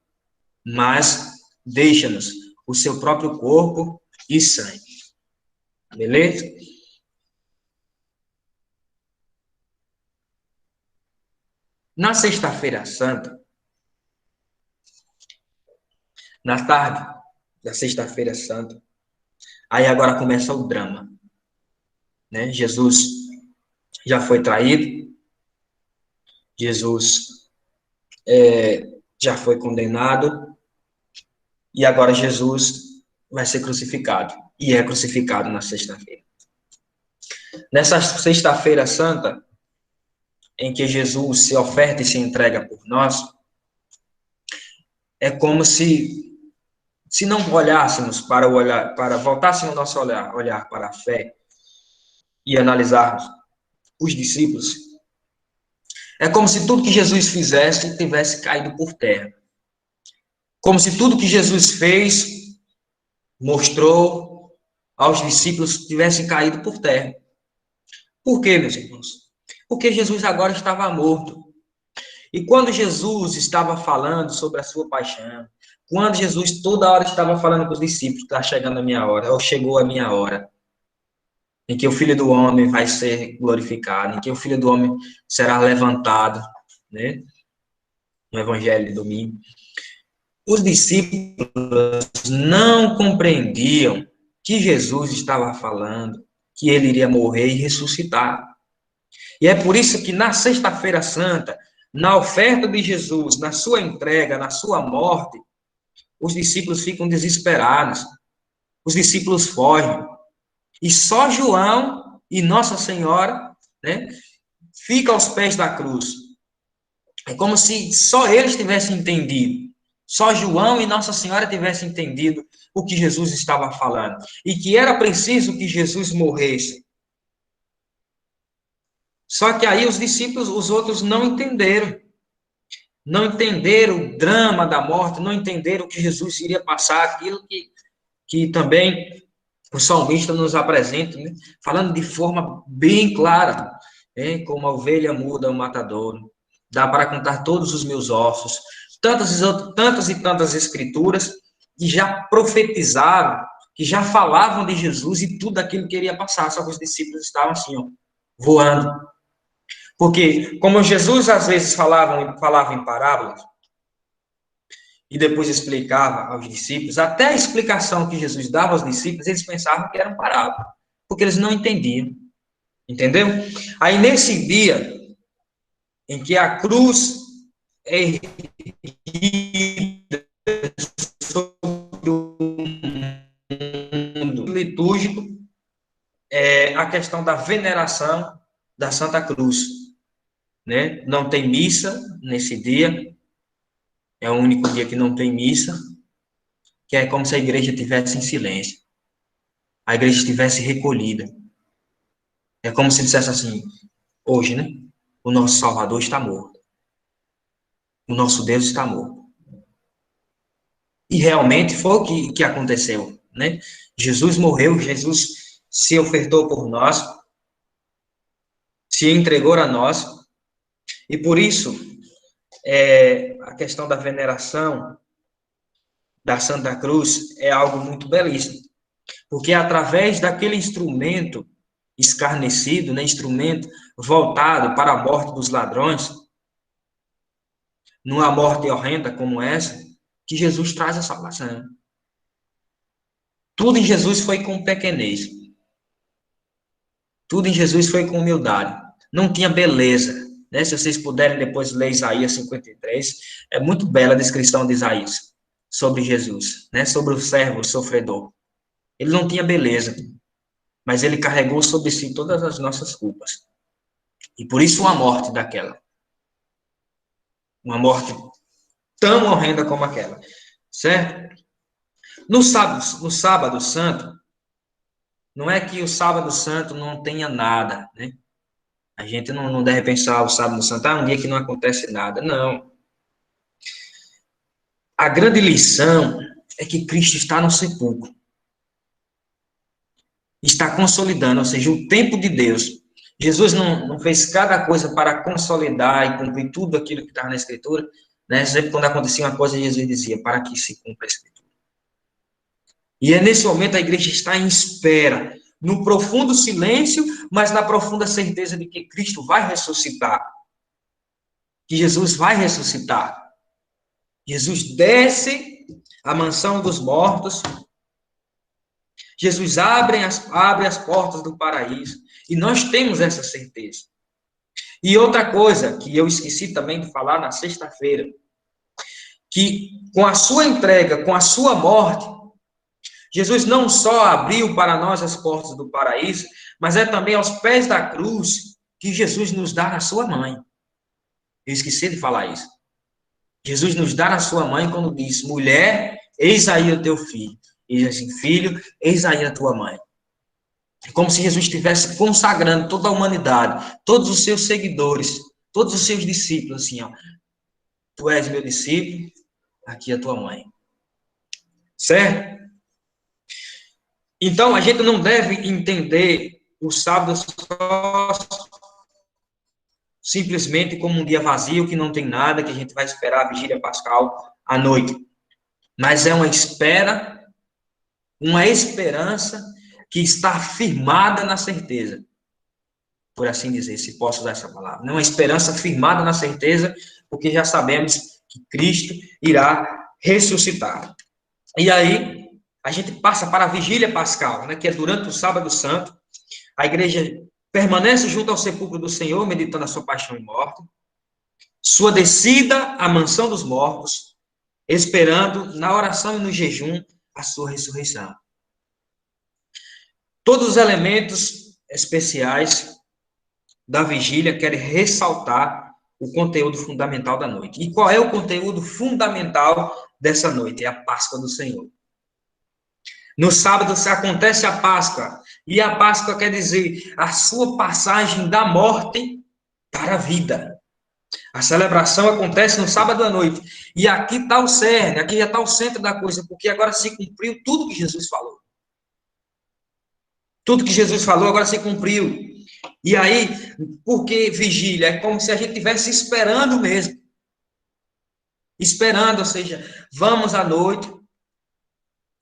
mas deixa-nos o seu próprio corpo e sangue. Beleza? Na Sexta-feira Santa, na tarde da Sexta-feira Santa, aí agora começa o drama. Né? Jesus já foi traído, Jesus já foi condenado, e agora Jesus vai ser crucificado, e é crucificado na sexta-feira. Nessa Sexta-feira Santa, em que Jesus se oferta e se entrega por nós, é como se não olhássemos para voltássemos o nosso olhar para a fé e analisarmos os discípulos, É como se tudo que Jesus fizesse tivesse caído por terra. Como se tudo que Jesus fez, mostrou aos discípulos, tivesse caído por terra. Por quê, meus irmãos? Porque Jesus agora estava morto. E quando Jesus estava falando sobre a sua paixão, quando Jesus toda hora estava falando com os discípulos, está chegando a minha hora, ou chegou a minha hora, em que o Filho do Homem vai ser glorificado, em que o Filho do Homem será levantado, né? No Evangelho de domingo. Os discípulos não compreendiam que Jesus estava falando, que ele iria morrer e ressuscitar. E é por isso que na Sexta-feira Santa, na oferta de Jesus, na sua entrega, na sua morte, os discípulos ficam desesperados. Os discípulos fogem. E só João e Nossa Senhora, né, ficam aos pés da cruz. É como se só eles tivessem entendido. Só João e Nossa Senhora tivessem entendido o que Jesus estava falando. E que era preciso que Jesus morresse. Só que aí os discípulos, os outros não entenderam. Não entenderam o drama da morte, não entenderam que Jesus iria passar, aquilo que também o salmista nos apresenta, né? Falando de forma bem clara, como a ovelha muda o matadouro. Dá para contar todos os meus ossos. Tantas e tantas escrituras que já profetizavam, que já falavam de Jesus e tudo aquilo que iria passar, só que os discípulos estavam assim, ó, voando. Porque, como Jesus às vezes falava em parábolas, e depois explicava aos discípulos, até a explicação que Jesus dava aos discípulos, eles pensavam que eram parábolas, porque eles não entendiam. Entendeu? Aí, nesse dia, em que a cruz é erguida sobre o mundo litúrgico, é a questão da veneração da Santa Cruz. Né? Não tem missa nesse dia, é o único dia que não tem missa, que é como se a igreja estivesse em silêncio, a igreja estivesse recolhida. É como se dissesse assim, hoje, né? O nosso Salvador está morto. O nosso Deus está morto. E realmente foi o que aconteceu, né? Jesus morreu, Jesus se ofertou por nós, se entregou a nós, e por isso, a questão da veneração da Santa Cruz é algo muito belíssimo, porque através daquele instrumento escarnecido, né, instrumento voltado para a morte dos ladrões, numa morte horrenda como essa, que Jesus traz a salvação. Tudo em Jesus foi com pequenez. Tudo em Jesus foi com humildade. Não tinha beleza. Né? Se vocês puderem depois ler Isaías 53, é muito bela a descrição de Isaías sobre Jesus, né? Sobre o servo sofredor. Ele não tinha beleza, mas ele carregou sobre si todas as nossas culpas. E por isso uma morte daquela. Uma morte tão horrenda como aquela. Certo? No sábado santo, não é que o sábado santo não tenha nada, né? A gente não deve pensar o sábado santo, um dia que não acontece nada. Não. A grande lição é que Cristo está no sepulcro. Está consolidando, ou seja, o tempo de Deus. Jesus não fez cada coisa para consolidar e cumprir tudo aquilo que está na Escritura. Né? Sempre quando acontecia uma coisa, Jesus dizia, para que se cumpra a Escritura. E é nesse momento a igreja está em espera, no profundo silêncio, mas na profunda certeza de que Cristo vai ressuscitar. Que Jesus vai ressuscitar. Jesus desce à mansão dos mortos. Jesus abre as portas do paraíso. E nós temos essa certeza. E outra coisa que eu esqueci também de falar na sexta-feira, que com a sua entrega, com a sua morte, Jesus não só abriu para nós as portas do paraíso, mas é também aos pés da cruz que Jesus nos dá na sua mãe. Eu esqueci de falar isso. Jesus nos dá na sua mãe quando diz, mulher, eis aí o teu filho. E diz assim, filho, eis aí a tua mãe. É como se Jesus estivesse consagrando toda a humanidade, todos os seus seguidores, todos os seus discípulos, assim, ó. Tu és meu discípulo, aqui é a tua mãe. Certo? Então, a gente não deve entender o sábado só simplesmente como um dia vazio, que não tem nada, que a gente vai esperar a vigília pascal à noite. Mas é uma espera, uma esperança que está firmada na certeza, por assim dizer, se posso usar essa palavra. Uma esperança firmada na certeza, porque já sabemos que Cristo irá ressuscitar. E aí, a gente passa para a vigília pascal, né, que é durante o sábado santo. A igreja permanece junto ao sepulcro do Senhor, meditando a sua paixão e morte, sua descida à mansão dos mortos, esperando na oração e no jejum a sua ressurreição. Todos os elementos especiais da vigília querem ressaltar o conteúdo fundamental da noite. E qual é o conteúdo fundamental dessa noite? É a Páscoa do Senhor. No sábado acontece a Páscoa, e a Páscoa quer dizer a sua passagem da morte para a vida. A celebração acontece no sábado à noite. E aqui está o cerne, aqui já está o centro da coisa, porque agora se cumpriu tudo que Jesus falou. Tudo que Jesus falou agora se cumpriu. E aí, por que vigília? É como se a gente estivesse esperando mesmo. Esperando, ou seja, vamos à noite.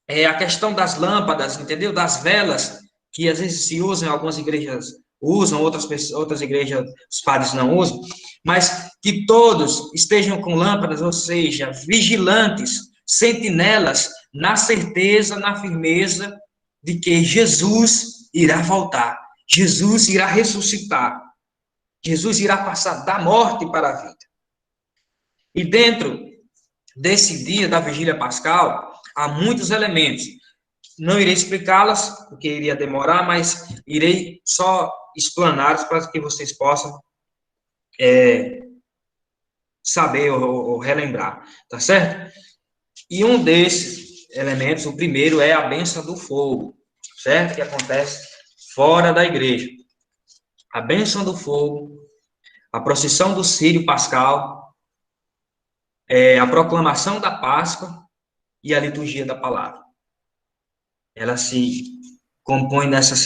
É a questão das lâmpadas, entendeu? Das velas, que às vezes se usam, algumas igrejas usam, outras igrejas os padres não usam, mas que todos estejam com lâmpadas, ou seja, vigilantes, sentinelas, na certeza, na firmeza de que Jesus irá voltar, Jesus irá ressuscitar, Jesus irá passar da morte para a vida. E dentro desse dia da vigília pascal, há muitos elementos. Não irei explicá-las, porque iria demorar, mas irei só explaná-las para que vocês possam saber ou relembrar, tá certo? E um desses elementos, o primeiro, é a bênção do fogo, certo? Que acontece fora da igreja. A bênção do fogo, a procissão do Círio Pascal, a proclamação da Páscoa e a liturgia da palavra. Ela se compõe nessas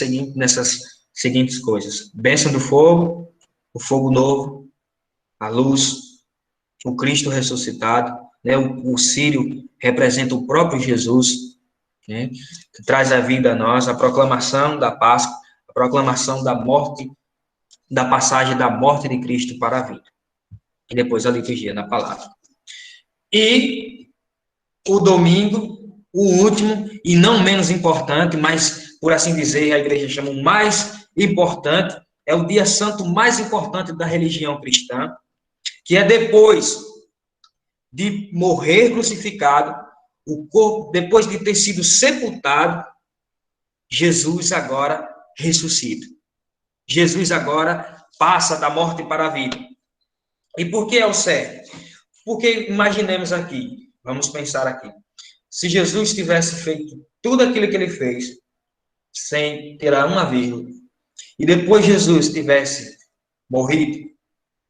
seguintes coisas: bênção do fogo, o fogo novo, a luz, o Cristo ressuscitado, né? O círio representa o próprio Jesus, né? Que traz a vida a nós, a proclamação da Páscoa, a proclamação da morte, da passagem da morte de Cristo para a vida. E depois a liturgia da palavra. E o domingo, o último, e não menos importante, mas, por assim dizer, a igreja chama o mais importante, é o dia santo mais importante da religião cristã, que é depois de morrer crucificado, o corpo, depois de ter sido sepultado, Jesus agora ressuscita. Jesus agora passa da morte para a vida. E por que é o certo? Porque imaginemos aqui, vamos pensar aqui, se Jesus tivesse feito tudo aquilo que ele fez, sem tirar uma vírgula, e depois Jesus tivesse morrido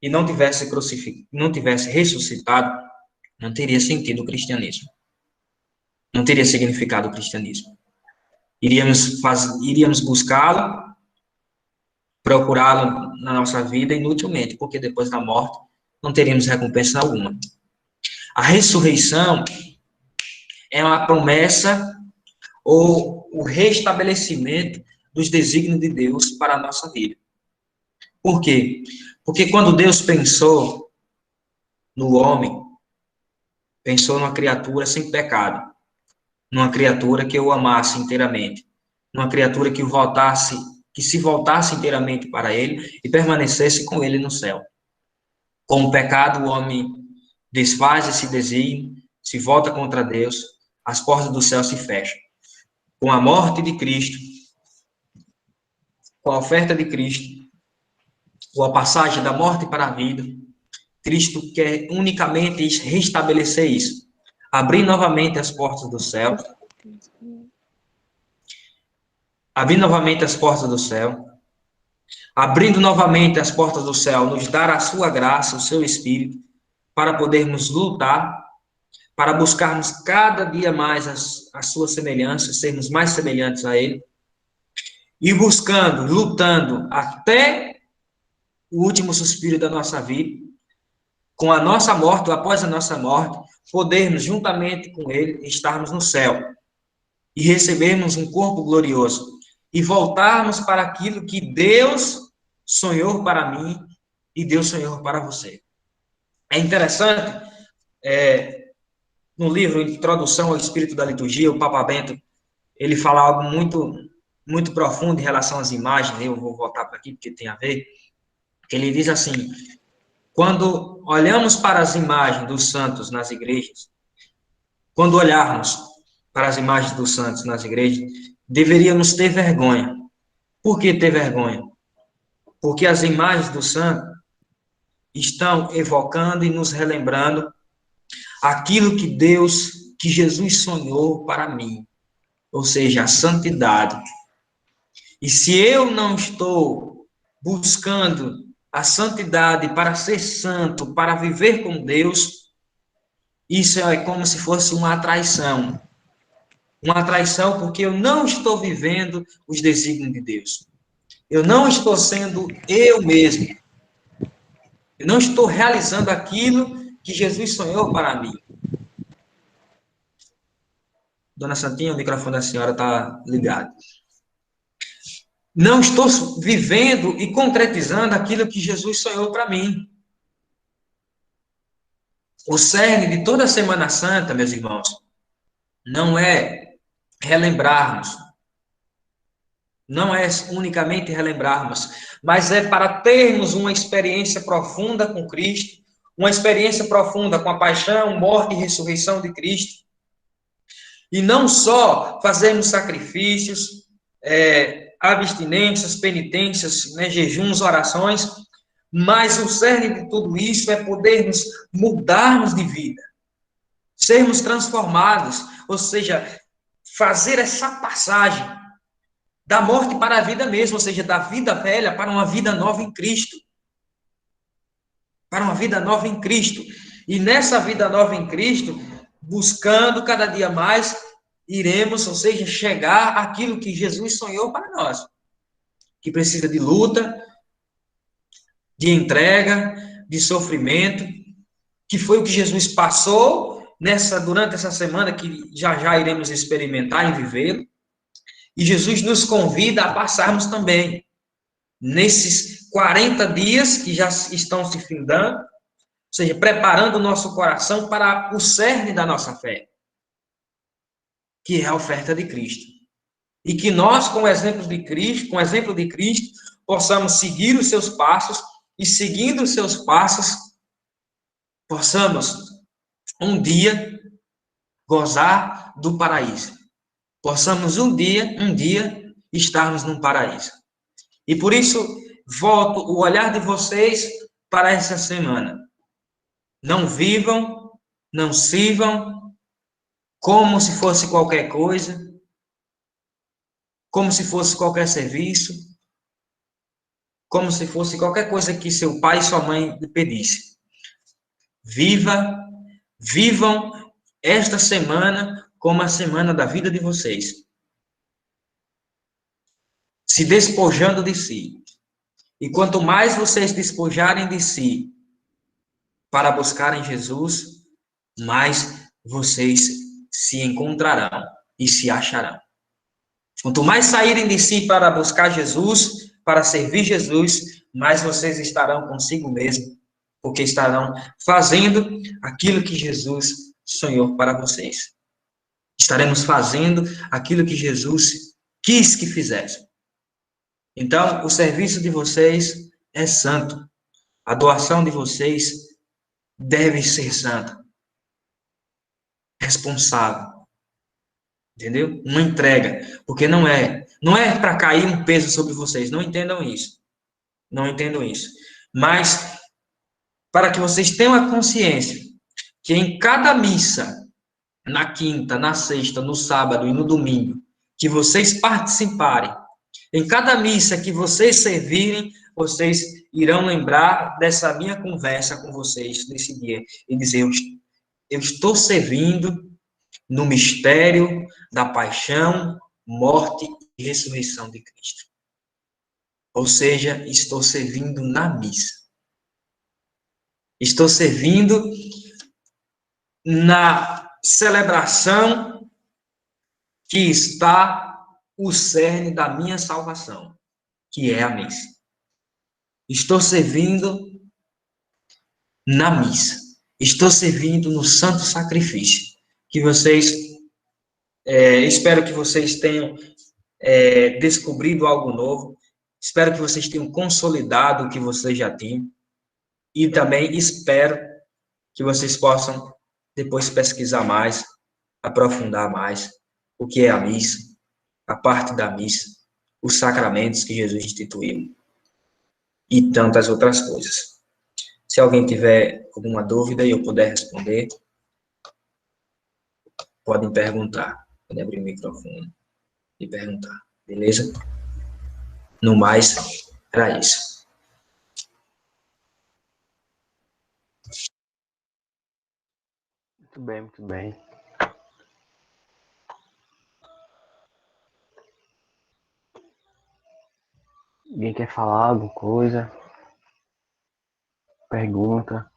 e não tivesse crucificado, não tivesse ressuscitado, não teria sentido o cristianismo. Não teria significado o cristianismo. Iríamos buscá-lo, procurá-lo na nossa vida inutilmente, porque depois da morte não teríamos recompensa alguma. A ressurreição é uma promessa ou o restabelecimento dos desígnios de Deus para a nossa vida. Por quê? Porque quando Deus pensou no homem, pensou numa criatura sem pecado, numa criatura que o amasse inteiramente, numa criatura que se voltasse inteiramente para ele e permanecesse com ele no céu. Com o pecado, o homem desfaz esse desígnio, se volta contra Deus, as portas do céu se fecham. Com a morte de Cristo, com a oferta de Cristo, com a passagem da morte para a vida, Cristo quer unicamente restabelecer isso. Abrir novamente as portas do céu. Abrir novamente as portas do céu. abrindo novamente as portas do céu, nos dar a sua graça, o seu Espírito, para podermos lutar, para buscarmos cada dia mais a sua semelhança, sermos mais semelhantes a Ele, e buscando, lutando até o último suspiro da nossa vida, com a nossa morte, ou após a nossa morte, podermos, juntamente com Ele, estarmos no céu e recebermos um corpo glorioso e voltarmos para aquilo que Deus sonhou para mim e Deus sonhou para você. É interessante, no livro Introdução ao Espírito da Liturgia, o Papa Bento, ele fala algo muito profundo em relação às imagens. Eu vou voltar para aqui porque tem a ver. Ele diz assim: quando olhamos para as imagens dos santos nas igrejas, quando olharmos para as imagens dos santos nas igrejas, deveríamos ter vergonha. Por que ter vergonha? Porque as imagens do santo estão evocando e nos relembrando aquilo que que Jesus sonhou para mim, ou seja, a santidade. E se eu não estou buscando a santidade para ser santo, para viver com Deus, isso é como se fosse uma traição. Uma traição porque eu não estou vivendo os desígnios de Deus. Eu não estou sendo eu mesmo. Eu não estou realizando aquilo que Jesus sonhou para mim. Dona Santinha, o microfone da senhora está ligado. Não estou vivendo e concretizando aquilo que Jesus sonhou para mim. O cerne de toda a Semana Santa, meus irmãos, não é relembrarmos, não é unicamente relembrarmos, mas é para termos uma experiência profunda com Cristo, uma experiência profunda com a paixão, morte e ressurreição de Cristo, e não só fazermos sacrifícios, abstinências, penitências, né, jejuns, orações, mas o cerne de tudo isso é podermos mudarmos de vida, sermos transformados, ou seja, fazer essa passagem da morte para a vida mesmo, ou seja, da vida velha para uma vida nova em Cristo. Para uma vida nova em Cristo. E nessa vida nova em Cristo, buscando cada dia mais, iremos, ou seja, chegar àquilo que Jesus sonhou para nós. Que precisa de luta, de entrega, de sofrimento, que foi o que Jesus passou durante essa semana, que já iremos experimentar e viver. E Jesus nos convida a passarmos também, nesses 40 dias que já estão se findando, ou seja, preparando o nosso coração para o cerne da nossa fé, que é a oferta de Cristo. E que nós, com o exemplo de Cristo, possamos seguir os seus passos, e seguindo os seus passos, possamos um dia gozar do paraíso. Possamos um dia estarmos num paraíso. E por isso, volto o olhar de vocês para essa semana. Não vivam, não sirvam como se fosse qualquer coisa, como se fosse qualquer serviço, como se fosse qualquer coisa que seu pai e sua mãe lhe pedisse. Vivam esta semana como a semana da vida de vocês, se despojando de si. E quanto mais vocês despojarem de si para buscarem Jesus, mais vocês se encontrarão e se acharão. Quanto mais saírem de si para buscar Jesus, para servir Jesus, mais vocês estarão consigo mesmo, porque estarão fazendo aquilo que Jesus sonhou para vocês. Estaremos fazendo aquilo que Jesus quis que fizéssemos. Então, o serviço de vocês é santo. A doação de vocês deve ser santa. Responsável. Entendeu? Uma entrega. Porque não é para cair um peso sobre vocês. Não entendam isso. Não entendam isso. Mas, para que vocês tenham a consciência que em cada missa, na quinta, na sexta, no sábado e no domingo, que vocês participarem, em cada missa que vocês servirem, vocês irão lembrar dessa minha conversa com vocês nesse dia e dizer: eu estou servindo no mistério da paixão, morte e ressurreição de Cristo. Ou seja, estou servindo na missa. Estou servindo na celebração que está o cerne da minha salvação, que é a missa. Estou servindo na missa. Estou servindo no santo sacrifício. Que vocês, espero que vocês tenham descobrido algo novo. Espero que vocês tenham consolidado o que vocês já tinham. E também espero que vocês possam depois pesquisar mais, aprofundar mais o que é a missa, a parte da missa, os sacramentos que Jesus instituiu e tantas outras coisas. Se alguém tiver alguma dúvida e eu puder responder, podem perguntar. Podem abrir o microfone e perguntar, beleza? No mais, era isso. Muito bem, muito bem. Alguém quer falar alguma coisa? Pergunta?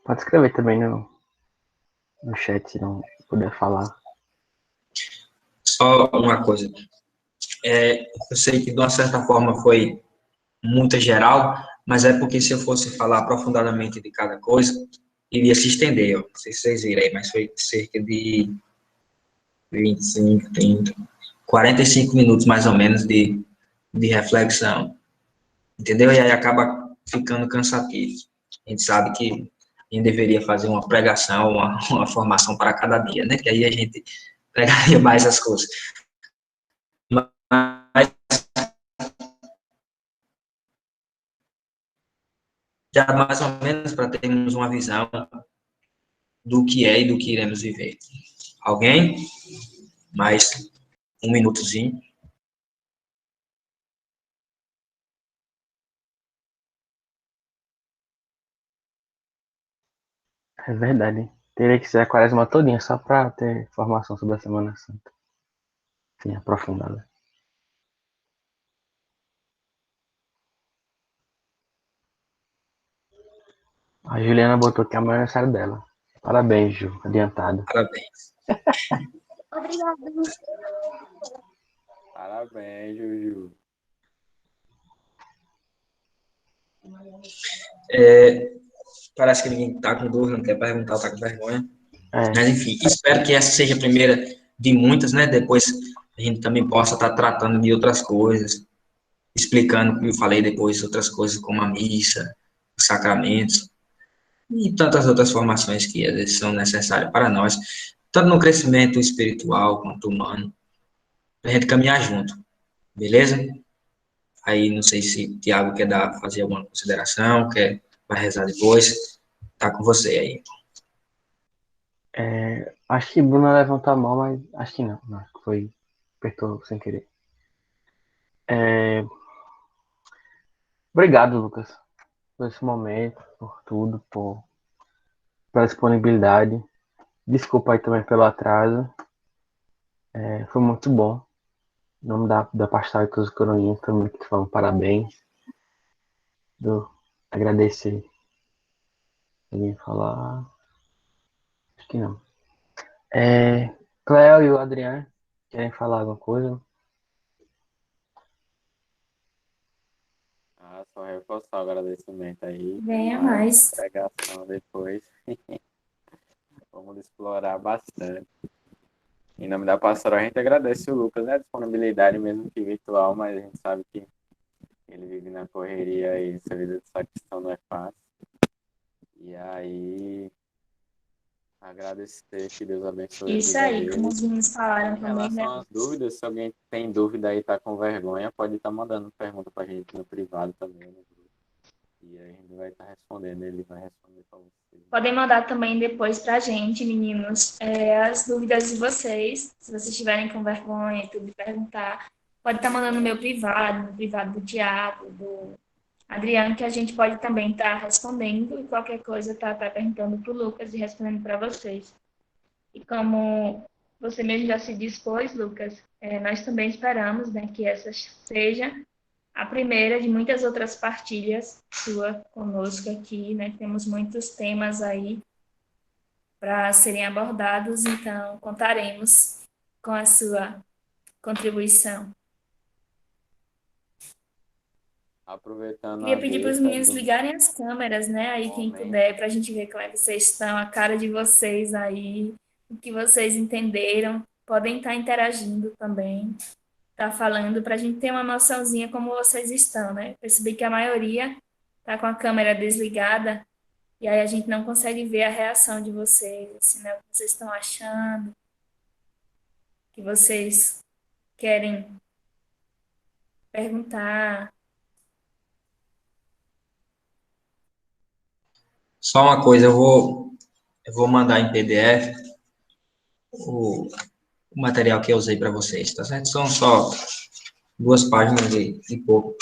Pode escrever também no chat se não puder falar. Só uma coisa. Eu sei que de uma certa forma foi muito geral, mas é porque se eu fosse falar aprofundadamente de cada coisa, iria se estender. Ó. Não sei se vocês viram aí, mas foi cerca de 25, 30, 45 minutos mais ou menos de reflexão. Entendeu? E aí acaba ficando cansativo. A gente sabe que a gente deveria fazer uma pregação, uma formação para cada dia, né? Que aí a gente pregaria mais as coisas. Mas já mais ou menos para termos uma visão do que é e do que iremos viver. Alguém? Mais um minutozinho. É verdade. Teria que ser a quaresma todinha só para ter informação sobre a Semana Santa. Sim, aprofundada. A Juliana botou que amanhã é aniversário dela. Parabéns, Ju. Adiantado. Parabéns. Obrigada. Parabéns, Juju. Parece que ninguém está com dúvida, não quer perguntar, está com vergonha. É. Mas, enfim, espero que essa seja a primeira de muitas, né? Depois a gente também possa estar tratando de outras coisas, explicando, como eu falei depois, outras coisas como a missa, os sacramentos e tantas outras formações que às vezes são necessárias para nós, tanto no crescimento espiritual quanto humano, para a gente caminhar junto, beleza? Aí não sei se Tiago quer fazer alguma consideração, vai rezar depois, tá com você aí. Acho que Bruna levantou a mão, mas acho que não. Não, acho que foi. Apertou sem querer. Obrigado, Lucas, por esse momento, por tudo, pela disponibilidade. Desculpa aí também pelo atraso. Foi muito bom. Em nome da Pastoral e todos os coroinhas, também que falam parabéns. Agradecer. Alguém falar? Acho que não. Cléo e o Adriano querem falar alguma coisa? Só reforçar o agradecimento aí. Venha mais. Pregação depois. Vamos explorar bastante. Em nome da pastoral, a gente agradece o Lucas, né? A disponibilidade, mesmo que virtual, mas a gente sabe que ele vive na correria e sua vida de sacristão não é fácil. E aí, agradecer, que Deus abençoe. Isso aí, como os meninos falaram Em também, né? relação às dúvidas, se alguém tem dúvida aí, tá com vergonha, pode estar mandando pergunta pra gente no privado também, no grupo. E aí a gente vai estar respondendo, ele vai responder pra vocês. Podem mandar também depois pra gente, meninos, as dúvidas de vocês. Se vocês estiverem com vergonha e tudo, perguntar. pode estar mandando no privado do Tiago, do Adriano, que a gente pode também estar respondendo e qualquer coisa tá perguntando para o Lucas e respondendo para vocês. E como você mesmo já se dispôs, Lucas, nós também esperamos, né, que essa seja a primeira de muitas outras partilhas sua conosco aqui, né? Temos muitos temas aí para serem abordados, então contaremos com a sua contribuição. Aproveitando Queria a pedir para os deixa meninos do ligarem as câmeras, né? Aí quem momento, puder, para a gente ver como é que vocês estão, a cara de vocês aí, o que vocês entenderam. Podem estar interagindo também, tá falando, para a gente ter uma noçãozinha como vocês estão, né? Percebi que a maioria tá com a câmera desligada, e aí a gente não consegue ver a reação de vocês, assim, né? O que vocês estão achando, o que vocês querem perguntar. Só uma coisa, eu vou mandar em PDF o material que eu usei para vocês, tá certo? São só 2 páginas e pouco.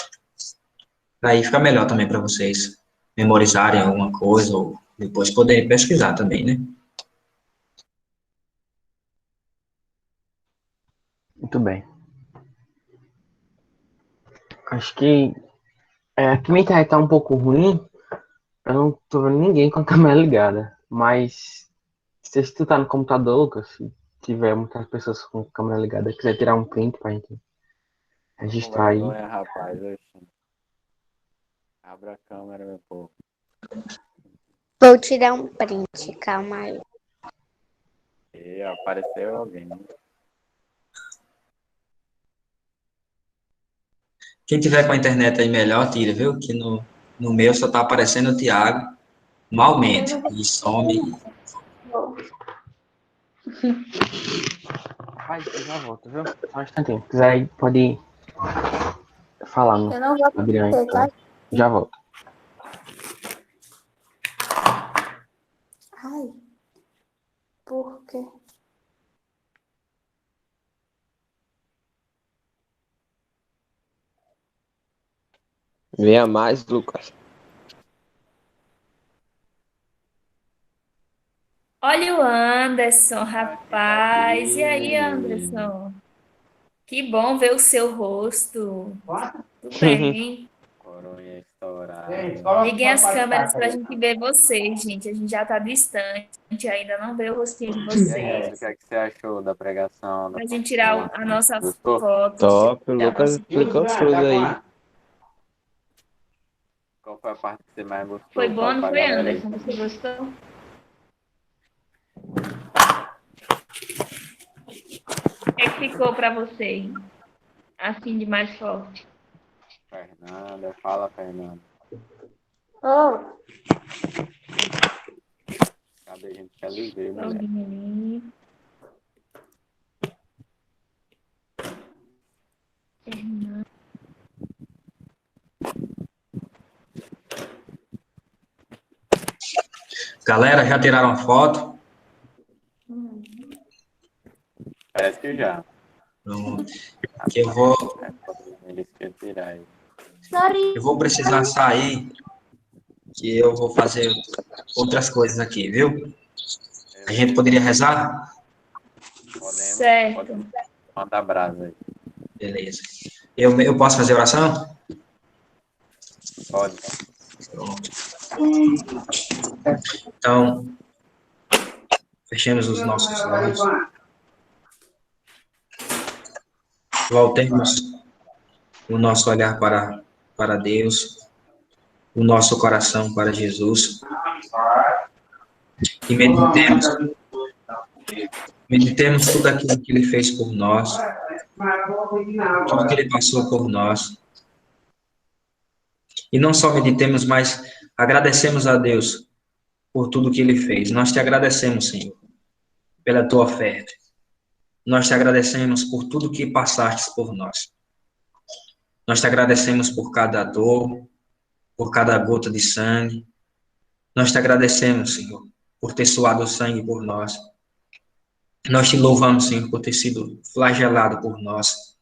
Aí fica melhor também para vocês memorizarem alguma coisa ou depois poderem pesquisar também, né? Muito bem. Acho que aqui minha internet tá um pouco ruim. Eu não tô vendo ninguém com a câmera ligada. Mas se tu tá no computador, Lucas, se tiver muitas pessoas com a câmera ligada, quiser tirar um print pra gente com registrar aí. vergonha, rapaz. Oxi. Abra a câmera, meu povo. Vou tirar um print, calma aí. E apareceu alguém. Quem tiver com a internet aí melhor, tira, viu? Que no meu só tá aparecendo o Thiago, malmente, e some. Rapaz, eu já volto, viu? Só um instantinho. Se quiser aí, pode ir falando. Eu não vou Adriano, ter, tá? já volto. Ai, por quê? Venha mais, Lucas. Olha o Anderson, rapaz. E aí, Anderson? Que bom ver o seu rosto. Tudo bem? Coronha estourada. Liguem as câmeras para a gente ver vocês, gente. A gente já está distante, ainda não vê o rostinho de E aí, o vocês. que é que você achou da pregação? Para a gente tirar a nossa Gostou? foto. Top, o Lucas explicou tudo aí. Qual foi a parte que você mais gostou? Foi bom, Fala não pra foi, galera aí. Anderson? Você gostou? O que é que ficou para vocês? Assim, de mais forte. Fernanda, fala, Fernanda. Oh, Cadê a gente quer lhe ver, mulher? Alguém ali. Fernanda. Galera, já tiraram a foto? Parece que já. Pronto. Que eu vou Eles querem tirar aí. sorry. Eu vou precisar sair, que eu vou fazer outras coisas aqui, viu? A gente poderia rezar? Podemos. Certo. Pode mandar brasa aí. Beleza. Eu posso fazer oração? Pode. Pronto. Então, fechemos os nossos olhos. Voltemos o nosso olhar para Deus, o nosso coração para Jesus. E meditemos tudo aquilo que Ele fez por nós, tudo que Ele passou por nós. E não só meditemos, mas agradecemos a Deus por tudo que Ele fez. Nós te agradecemos, Senhor, pela tua oferta. Nós te agradecemos por tudo que passaste por nós. Nós te agradecemos por cada dor, por cada gota de sangue. Nós te agradecemos, Senhor, por ter suado o sangue por nós. Nós te louvamos, Senhor, por ter sido flagelado por nós.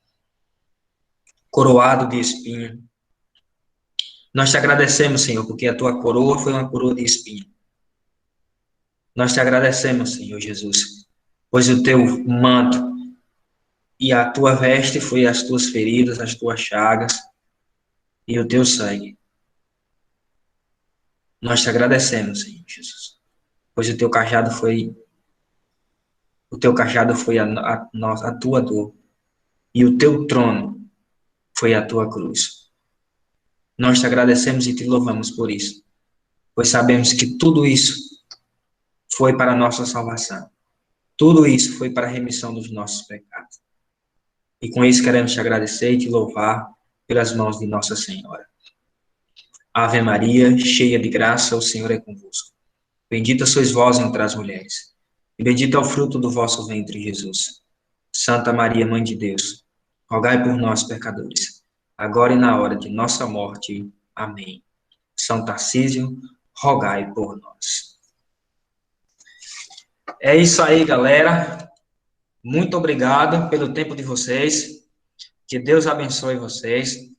coroado de espinho. Nós te agradecemos, Senhor, porque a tua coroa foi uma coroa de espinho. Nós te agradecemos, Senhor Jesus, pois o teu manto e a tua veste foi as tuas feridas, as tuas chagas e o teu sangue. Nós te agradecemos, Senhor Jesus, pois o teu cajado foi a tua dor e o teu trono foi a tua cruz. Nós te agradecemos e te louvamos por isso, pois sabemos que tudo isso foi para a nossa salvação. Tudo isso foi para a remissão dos nossos pecados. E com isso queremos te agradecer e te louvar pelas mãos de Nossa Senhora. Ave Maria, cheia de graça, o Senhor é convosco. Bendita sois vós entre as mulheres, e bendito é o fruto do vosso ventre, Jesus. Santa Maria, Mãe de Deus, rogai por nós, pecadores, agora e na hora de nossa morte. Amém. São Tarcísio, rogai por nós. É isso aí, galera. Muito obrigado pelo tempo de vocês. Que Deus abençoe vocês.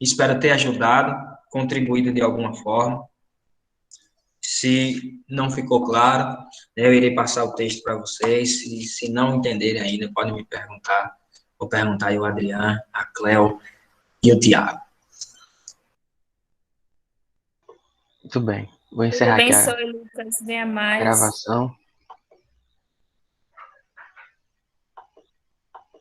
Espero ter ajudado, contribuído de alguma forma. Se não ficou claro, eu irei passar o texto para vocês. Se não entenderem ainda, podem me perguntar. Vou perguntar aí o Adriano, a Cleo e o Tiago. Muito bem. Vou Deus encerrar aqui a abençoe, Lucas. Venha mais. gravação.